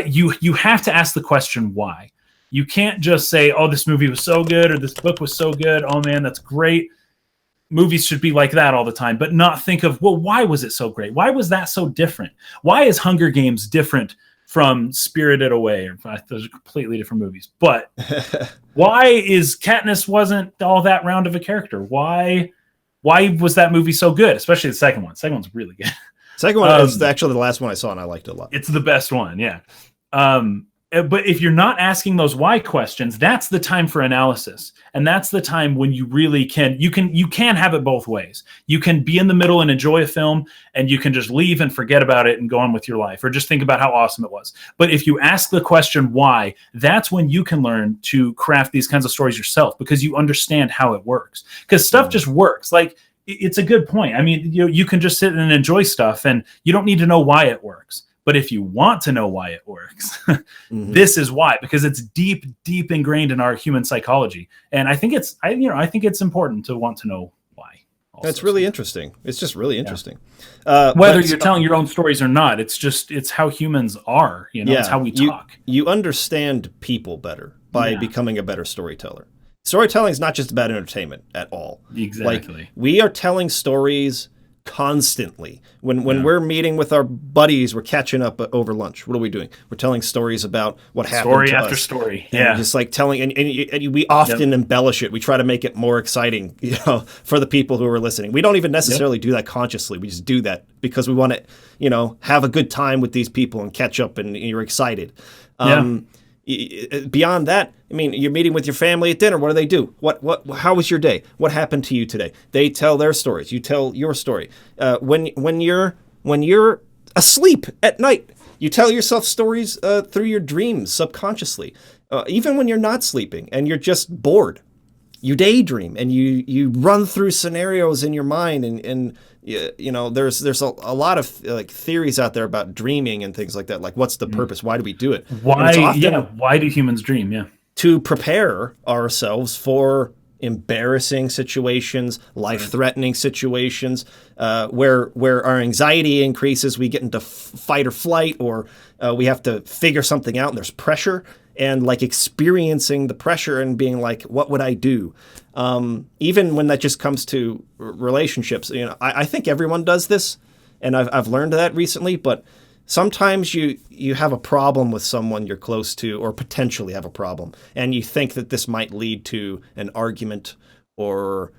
S2: you have to ask the question, why? You can't just say, oh, this movie was so good, or this book was so good. Oh man, that's great. Movies should be like that all the time, but not think of, well, why was it so great? Why was that so different? Why is Hunger Games different from Spirited Away? Those are completely different movies. But why is Katniss wasn't all that round of a character? Why was that movie so good? Especially the second one. The second one's really good.
S1: Second one is actually the last one I saw, and I liked it a lot.
S2: It's the best one, yeah. But if you're not asking those why questions, that's the time for analysis. And that's the time when you really can have it both ways. You can be in the middle and enjoy a film, and you can just leave and forget about it and go on with your life, or just think about how awesome it was. But if you ask the question why, that's when you can learn to craft these kinds of stories yourself, because you understand how it works. Because stuff just works. Like, it's a good point. I mean, you can just sit and enjoy stuff, and you don't need to know why it works. But if you want to know why it works, this is why, because it's deep, deep ingrained in our human psychology. And I think it's important to want to know why.
S1: That's really interesting. It's just really interesting.
S2: Whether you're telling your own stories or not, it's how humans are. It's how we talk.
S1: You understand people better by becoming a better storyteller. Storytelling is not just about entertainment at all.
S2: Exactly.
S1: Like, we are telling stories constantly. When we're meeting with our buddies, we're catching up over lunch. What are we doing? We're telling stories about what happened to us.
S2: Story after story.
S1: And just like telling, and we often embellish it. We try to make it more exciting, for the people who are listening. We don't even necessarily do that consciously. We just do that because we want to, have a good time with these people and catch up, and you're excited. Beyond that, I mean, you're meeting with your family at dinner. What do they do? How was your day? What happened to you today? They tell their stories. You tell your story. When you're asleep at night, You tell yourself stories through your dreams subconsciously, even when you're not sleeping and you're just bored. You daydream and you run through scenarios in your mind, and there's a lot of like theories out there about dreaming and things like that. Like, what's the purpose? Why do we do it?
S2: Why do humans dream? Yeah.
S1: To prepare ourselves for embarrassing situations, life-threatening situations, where our anxiety increases. We get into fight or flight, or we have to figure something out, and there's pressure. And like experiencing the pressure and being like, what would I do? Even when that just comes to relationships, I think everyone does this, and I've learned that recently. But sometimes you have a problem with someone you're close to, or potentially have a problem, and you think that this might lead to an argument or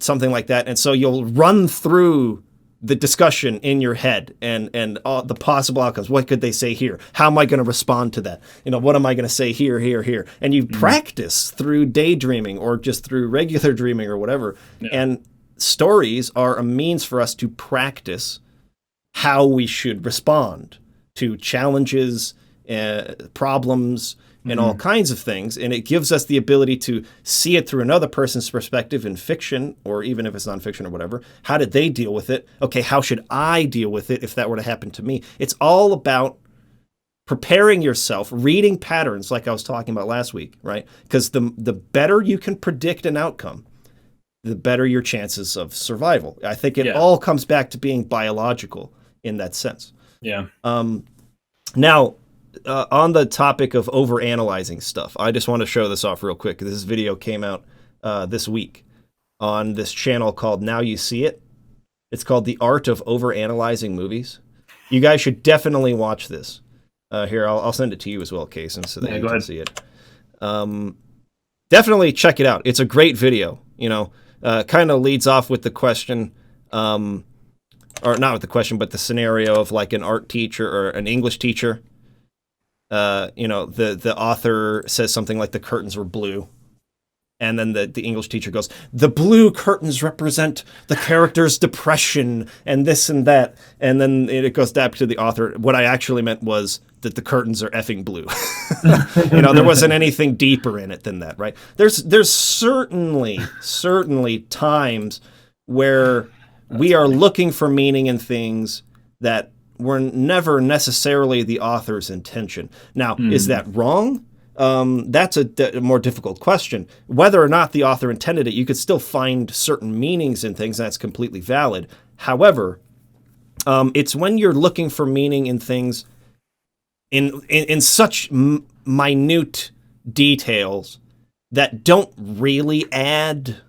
S1: something like that, and so you'll run through the discussion in your head and all the possible outcomes. What could they say here? How am I going to respond to that? What am I going to say here, here, here? And you practice through daydreaming or just through regular dreaming or whatever. Yeah. And stories are a means for us to practice how we should respond to challenges, problems, and all kinds of things. And it gives us the ability to see it through another person's perspective in fiction, or even if it's nonfiction or whatever. How did they deal with it? Okay, how should I deal with it if that were to happen to me? It's all about preparing yourself, reading patterns like I was talking about last week, right? Because the better you can predict an outcome, the better your chances of survival. I think it all comes back to being biological in that sense.
S2: Yeah.
S1: Now, on the topic of overanalyzing stuff, I just want to show this off real quick. This video came out this week on this channel called Now You See It. It's called The Art of Overanalyzing Movies. You guys should definitely watch this. Here, I'll send it to you as well, Kason, so that you can see it. Definitely check it out. It's a great video. Kind of leads off with the question, or not with the question, but the scenario of like an art teacher or an English teacher. The author says something like the curtains were blue. And then the English teacher goes, the blue curtains represent the character's depression and this and that. And then it goes back to the author. What I actually meant was that the curtains are effing blue. There wasn't anything deeper in it than that, right? There's certainly times where we are looking for meaning in things that were never necessarily the author's intention. Now, is that wrong? That's a more difficult question. Whether or not the author intended it, you could still find certain meanings in things, and that's completely valid. However, it's when you're looking for meaning in things in such minute details that don't really add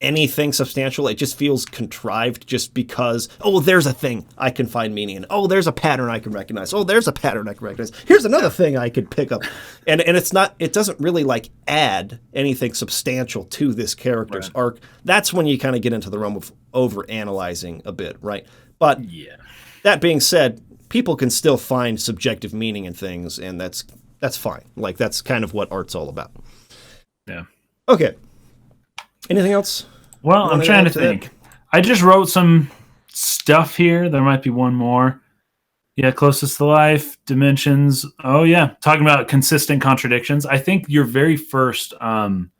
S1: anything substantial. It just feels contrived just because, there's a thing I can find meaning in. There's a pattern I can recognize. There's a pattern I can recognize. Here's another thing I could pick up. And it doesn't really like add anything substantial to this character's arc. That's when you kind of get into the realm of overanalyzing a bit, right? But that being said, people can still find subjective meaning in things, and that's fine. Like, that's kind of what art's all about.
S2: Yeah.
S1: Okay. Anything else?
S2: Well, I'm trying to think. That? I just wrote some stuff here. There might be one more. Yeah, closest to life, dimensions. Oh, yeah. Talking about consistent contradictions. I think your very first, quote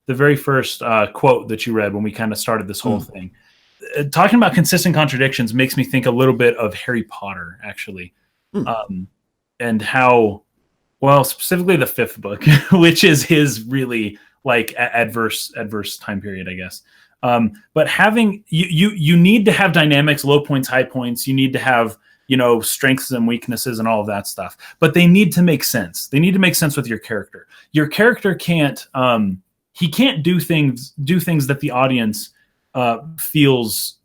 S2: that you read when we kind of started this whole thing, talking about consistent contradictions makes me think a little bit of Harry Potter, actually. And how, well, specifically the fifth book, which is his really like adverse time period, I guess. But having you need to have dynamics, low points, high points. You need to have strengths and weaknesses and all of that stuff. But they need to make sense. They need to make sense with your character. Your character can't do things that the audience feels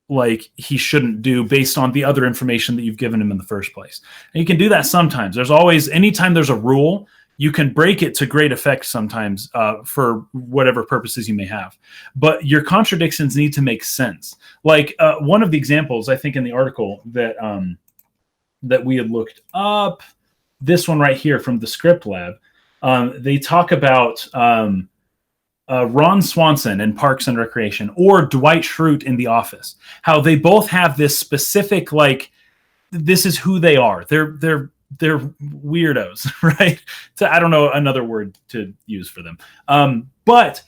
S2: like he shouldn't do based on the other information that you've given him in the first place. And you can do that sometimes. Anytime there's a rule, you can break it to great effect sometimes for whatever purposes you may have. But your contradictions need to make sense. Like one of the examples, I think in the article that we had looked up, this one right here from the Script Lab, they talk about Ron Swanson in Parks and Recreation or Dwight Schrute in The Office, how they both have this specific, like, this is who they are. They're weirdos, right? So I don't know another word to use for them. But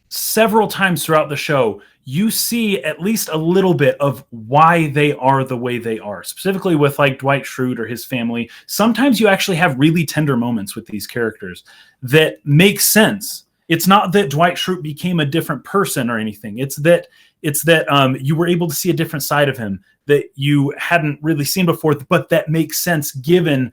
S2: several times throughout the show, you see at least a little bit of why they are the way they are, specifically with like Dwight Schrute or his family. Sometimes you actually have really tender moments with these characters that make sense. It's not that Dwight Schrute became a different person or anything. It's that you were able to see a different side of him that you hadn't really seen before, but that makes sense given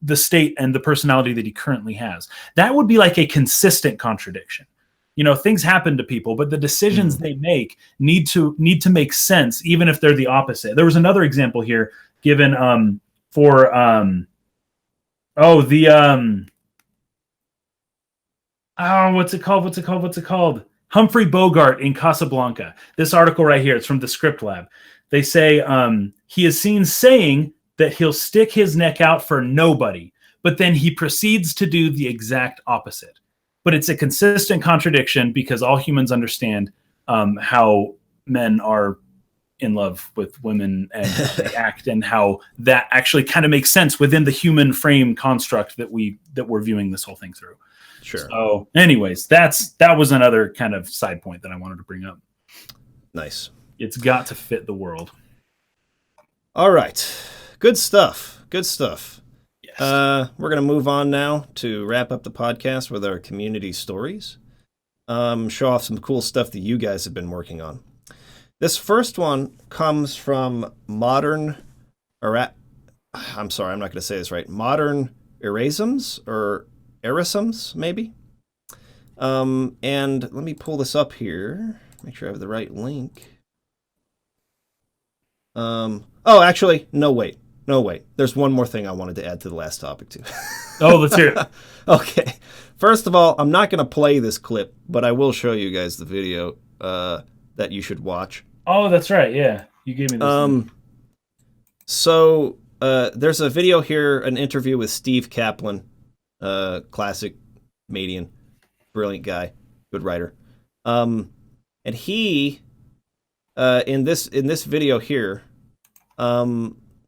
S2: the state and the personality that he currently has. That would be like a consistent contradiction. You know, things happen to people, but the decisions they make need to make sense, even if they're the opposite. There was another example here given what's it called? Humphrey Bogart in Casablanca. This article right here, it's from the Script Lab. They say he is seen saying that he'll stick his neck out for nobody, but then he proceeds to do the exact opposite. But it's a consistent contradiction because all humans understand how men are in love with women and how they act, and how that actually kind of makes sense within the human frame construct that we're viewing this whole thing through.
S1: Sure.
S2: So anyways, that was another kind of side point that I wanted to bring up.
S1: Nice.
S2: It's got to fit the world.
S1: All right. Good stuff.
S2: Yes.
S1: We're going to move on now to wrap up the podcast with our community stories. Show off some cool stuff that you guys have been working on. This first one comes from Modern Erasms, or Erisms, maybe. And let me pull this up here. Make sure I have the right link. Actually, no, wait. There's one more thing I wanted to add to the last topic, too.
S2: Oh, let's hear it.
S1: Okay. First of all, I'm not going to play this clip, but I will show you guys the video that you should watch.
S2: Oh, that's right. Yeah. You gave me this.
S1: So there's a video here, an interview with Steve Kaplan, classic comedian, brilliant guy, good writer. And he, in this video here,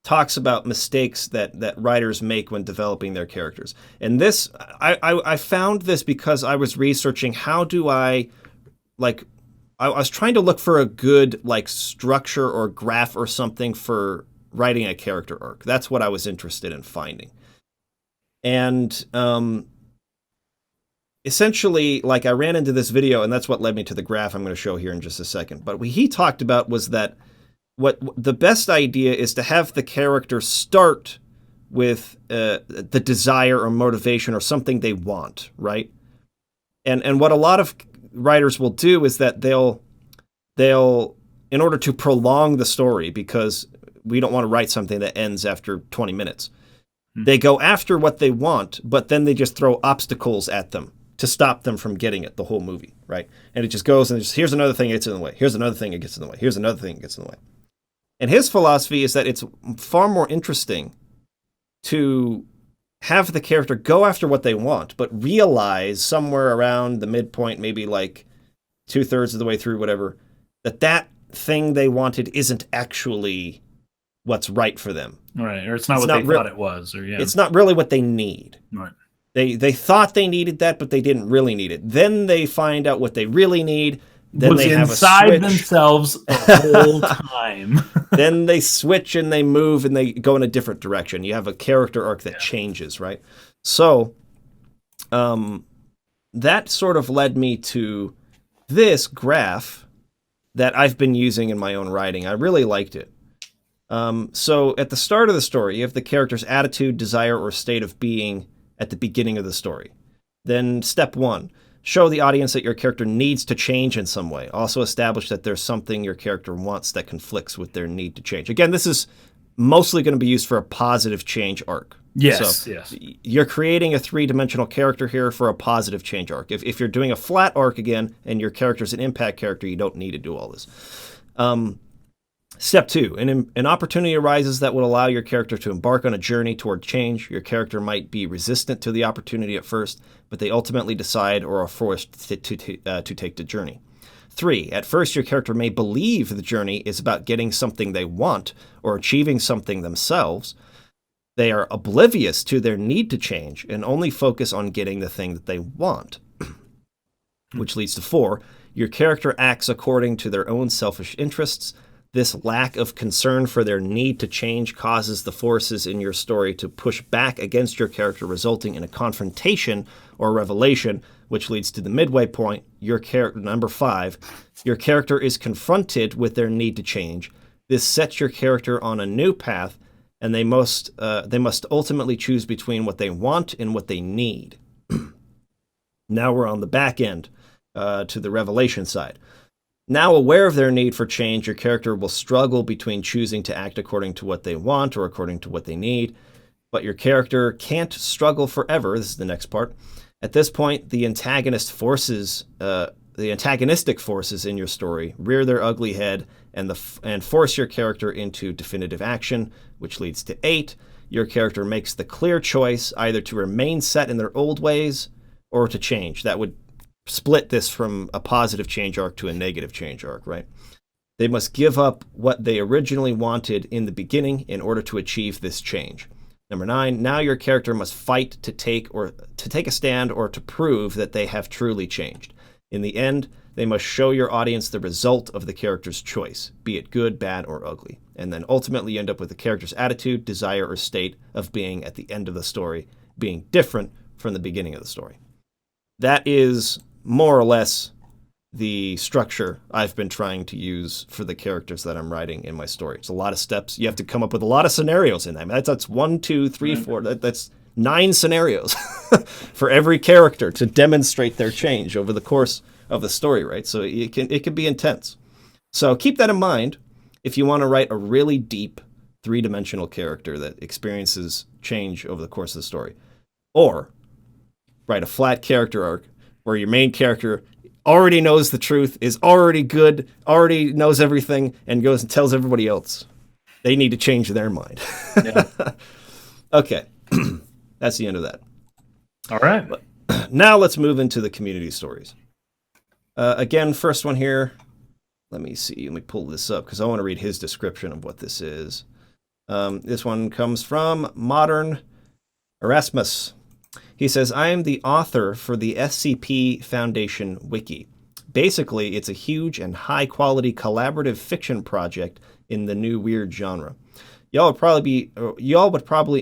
S1: talks about mistakes that writers make when developing their characters. And this, I found this because I was researching how do I was trying to look for a good structure or graph or something for writing a character arc. That's what I was interested in finding. And essentially, I ran into this video, and that's what led me to the graph I'm going to show here in just a second. But what he talked about was that what the best idea is to have the character start with the desire or motivation or something they want, right? And what a lot of writers will do is that they'll in order to prolong the story, because we don't want to write something that ends after 20 minutes. They go after what they want, but then they just throw obstacles at them to stop them from getting it the whole movie, right? And it just goes and here's another thing that gets in the way. Here's another thing that gets in the way. Here's another thing that gets in the way. And his philosophy is that it's far more interesting to have the character go after what they want, but realize somewhere around the midpoint, maybe 2/3 of the way through, whatever, that thing they wanted isn't actually what's right for them.
S2: Right, or it's not what they thought it was, or
S1: it's not really what they need.
S2: Right.
S1: They thought they needed that, but they didn't really need it. Then they find out what they really need. Then
S2: was
S1: they have
S2: inside
S1: a switch.
S2: Themselves the whole time.
S1: Then they switch and they move and they go in a different direction. You have a character arc that changes, right? So, that sort of led me to this graph that I've been using in my own writing. I really liked it. So at the start of the story, you have the character's attitude, desire, or state of being at the beginning of the story. Then step 1, show the audience that your character needs to change in some way. Also establish that there's something your character wants that conflicts with their need to change. Again, this is mostly going to be used for a positive change arc.
S2: Yes,
S1: so
S2: yes.
S1: You're creating a 3-dimensional character here for a positive change arc. If you're doing a flat arc again, and your character's an impact character, you don't need to do all this. Step 2, an opportunity arises that will allow your character to embark on a journey toward change. Your character might be resistant to the opportunity at first, but they ultimately decide or are forced to take the journey. 3. At first, your character may believe the journey is about getting something they want or achieving something themselves. They are oblivious to their need to change and only focus on getting the thing that they want. Which leads to 4. Your character acts according to their own selfish interests. This lack of concern for their need to change causes the forces in your story to push back against your character, resulting in a confrontation or revelation, which leads to the midway point. Your character, number 5, your character is confronted with their need to change. This sets your character on a new path, and they must ultimately choose between what they want and what they need. Now we're on the back end to the revelation side. Now aware of their need for change, your character will struggle between choosing to act according to what they want or according to what they need. But your character can't struggle forever. This is the next part. At this point, the antagonistic forces in your story rear their ugly head and force your character into definitive action, which leads to 8. Your character makes the clear choice either to remain set in their old ways or to change. That would split this from a positive change arc to a negative change arc, right? They must give up what they originally wanted in the beginning in order to achieve this change. Number 9, now your character must fight to take a stand or to prove that they have truly changed. In the end, they must show your audience the result of the character's choice, be it good, bad, or ugly. And then ultimately you end up with the character's attitude, desire, or state of being at the end of the story being different from the beginning of the story. That is more or less the structure I've been trying to use for the characters that I'm writing in my story. It's a lot of steps. You have to come up with a lot of scenarios in that. That's 1, 2, 3, 4. That's 9 scenarios for every character to demonstrate their change over the course of the story, right? So it can be intense. So keep that in mind if you want to write a really deep 3-dimensional character that experiences change over the course of the story. Or write a flat character arc where your main character already knows the truth, is already good, already knows everything, and goes and tells everybody else they need to change their mind. Yeah. Okay. That's the end of that.
S2: All right.
S1: Now let's move into the community stories. Again, first one here. Let me see. Let me pull this up because I want to read his description of what this is. This one comes from Modern Erasmus. He says, I am the author for the SCP Foundation Wiki. Basically, it's a huge and high-quality collaborative fiction project in the new weird genre. Y'all would probably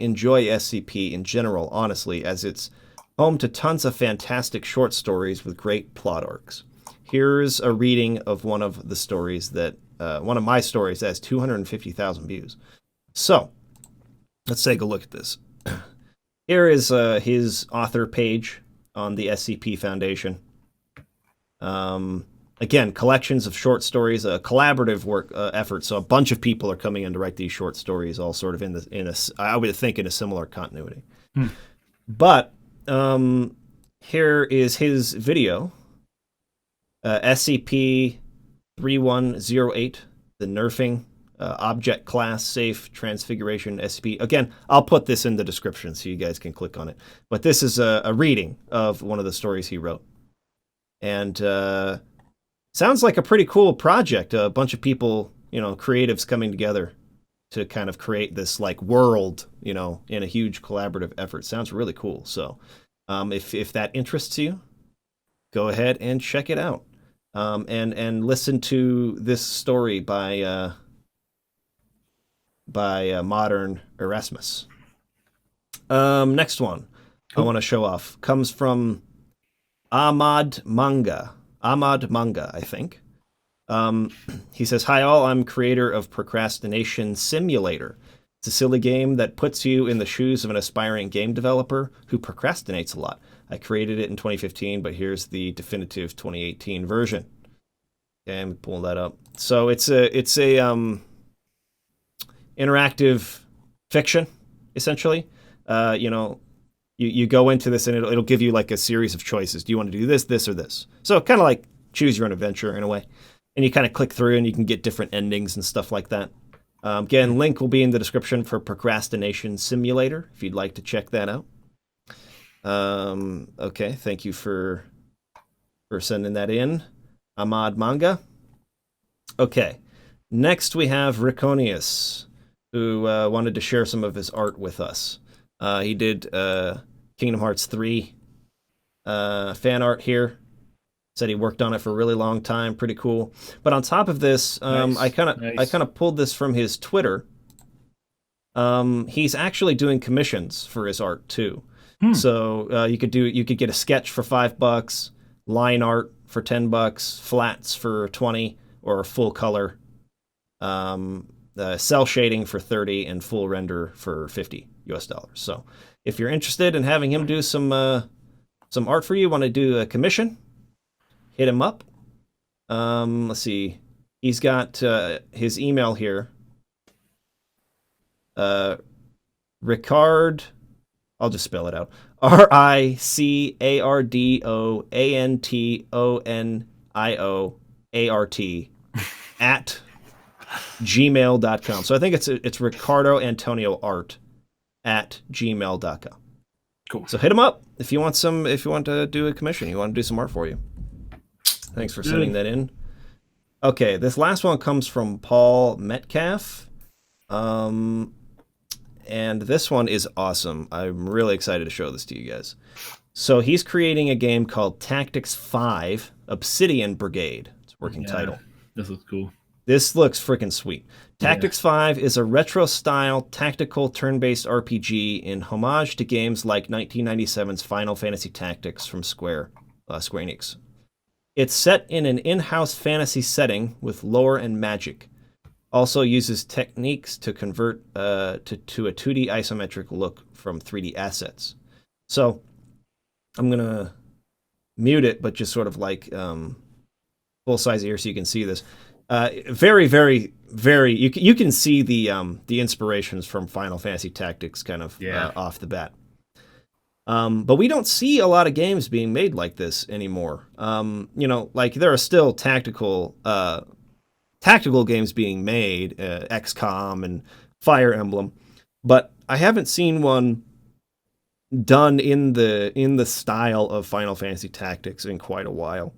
S1: enjoy SCP in general, honestly, as it's home to tons of fantastic short stories with great plot arcs. Here's a reading of one of the stories one of my stories that has 250,000 views. So, let's take a look at this. Here is his author page on the SCP Foundation. Again, collections of short stories, a collaborative work effort. So a bunch of people are coming in to write these short stories, all sort of I would think in a similar continuity. But here is his video, SCP-3108, the nerfing. Object class safe transfiguration SCP. Again, I'll put this in the description so you guys can click on it. But this is a reading of one of the stories he wrote. And sounds like a pretty cool project. A bunch of people, creatives coming together to kind of create this like world, in a huge collaborative effort. Sounds really cool. So if that interests you, go ahead and check it out. And listen to this story by Modern Erasmus. Next one I want to show off comes from Ahmad Manga, I think. He says, hi all, I'm creator of Procrastination Simulator. It's a silly game that puts you in the shoes of an aspiring game developer who procrastinates a lot. I created it in 2015, but here's the definitive 2018 version. Okay, I'm pulling that up. So it's a interactive fiction, essentially. You go into this and it'll give you like a series of choices. Do you want to do this, this, or this? So kind of like choose your own adventure in a way. And you kind of click through and you can get different endings and stuff like that. Again, link will be in the description for Procrastination Simulator if you'd like to check that out. Okay, thank you for sending that in. Ahmad Manga. Okay. Next we have Riconius, who wanted to share some of his art with us. He did Kingdom Hearts 3 fan art here. Said he worked on it for a really long time. Pretty cool. But on top of this,
S2: Nice.
S1: I kind of pulled this from his Twitter. He's actually doing commissions for his art too. So you could get a sketch for $5, line art for $10, flats for 20, or full color. Cell shading for 30 and full render for $50. So if you're interested in having him do some art for you, want to do a commission, hit him up. Let's see. He's got his email here. Ricard, I'll just spell it out. RICARDOANTONIOART at gmail.com. So I think it's Ricardo Antonio Art at gmail.com.
S2: Cool.
S1: So hit him up if you want to do a commission, you want to do some art for you. Thanks for sending that in. Okay, this last one comes from Paul Metcalf. And this one is awesome. I'm really excited to show this to you guys. So he's creating a game called Tactics 5 Obsidian Brigade. It's a working title.
S2: This looks cool.
S1: This looks freaking sweet. Tactics 5 is a retro-style tactical turn-based RPG in homage to games like 1997's Final Fantasy Tactics from Square Enix. It's set in an in-house fantasy setting with lore and magic. Also uses techniques to convert to a 2D isometric look from 3D assets. So I'm going to mute it, but just sort of like full size here so you can see this. Very, very, very. You can see the inspirations from Final Fantasy Tactics kind of off the bat. But we don't see a lot of games being made like this anymore. Like there are still tactical games being made, XCOM and Fire Emblem, but I haven't seen one done in the style of Final Fantasy Tactics in quite a while.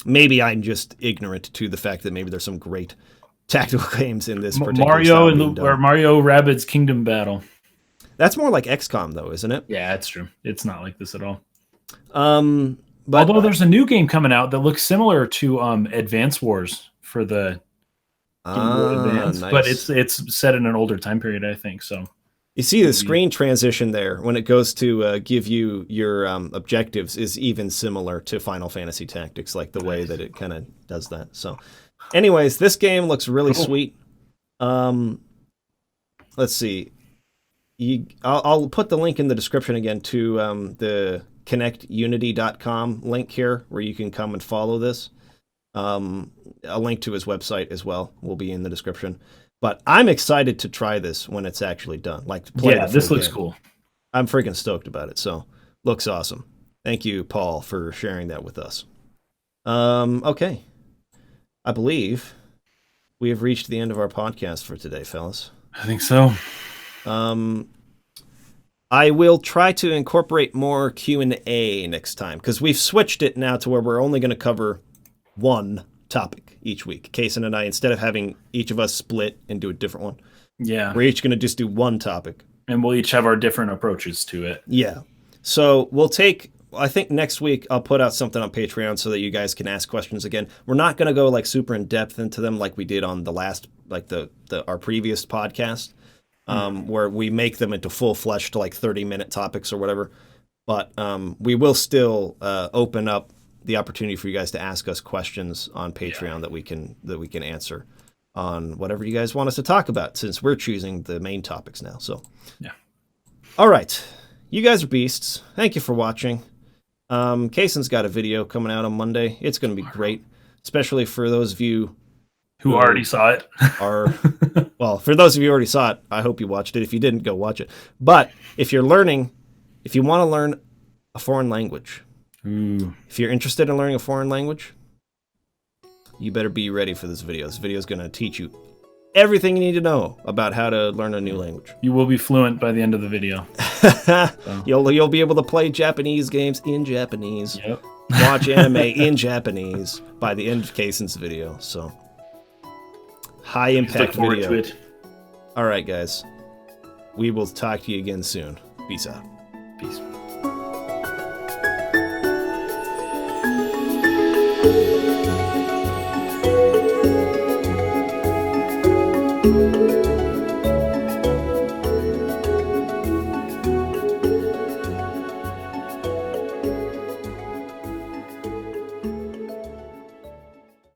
S1: Maybe I'm just ignorant to the fact that maybe there's some great tactical games in this particular
S2: Mario
S1: style
S2: or Mario Rabbids Kingdom Battle.
S1: That's more like XCOM, though, isn't it?
S2: Yeah, that's true. It's not like this at all.
S1: But
S2: although there's a new game coming out that looks similar to Advance Wars for the Game Boy Advance,
S1: nice.
S2: but it's set in an older time period, I think. So
S1: you see the screen transition there when it goes to give you your objectives is even similar to Final Fantasy Tactics, like the way that it kind of does that. So, anyways, this game looks really sweet. Let's see. I'll put the link in the description again to the connectunity.com link here where you can come and follow this. A link to his website as well will be in the description. But I'm excited to try this when it's actually done. Like,
S2: this looks cool.
S1: I'm freaking stoked about it. So, looks awesome. Thank you, Paul, for sharing that with us. Okay. I believe we have reached the end of our podcast for today, fellas.
S2: I think so.
S1: I will try to incorporate more Q&A next time because we've switched it now to where we're only going to cover one topic each week. Kason and I, instead of having each of us split and do a different one, we're each going to just do one topic.
S2: And we'll each have our different approaches to it.
S1: Yeah. So we'll take, I think next week I'll put out something on Patreon so that you guys can ask questions again. We're not going to go like super in depth into them like we did on the last, like our previous podcast. Where we make them into full-fleshed, like 30-minute topics or whatever. But we will still open up the opportunity for you guys to ask us questions on Patreon that we can answer on whatever you guys want us to talk about, since we're choosing the main topics now. So, all right, you guys are beasts. Thank you for watching. Kason's got a video coming out on Monday. It's going to be great, especially for those of you
S2: who already saw it.
S1: Well, for those of you who already saw it, I hope you watched it. If you didn't, go watch it. But if you want to learn a foreign language, if you're interested in learning a foreign language, you better be ready for this video. This video is going to teach you everything you need to know about how to learn a new language.
S2: You will be fluent by the end of the video.
S1: You'll be able to play Japanese games in Japanese.
S2: Yep.
S1: watch anime in Japanese by the end of Kaysen's video. So, high impact
S2: Look forward
S1: video.
S2: to it.
S1: All right, guys. We will talk to you again soon. Peace out.
S2: Peace.
S3: Thank you.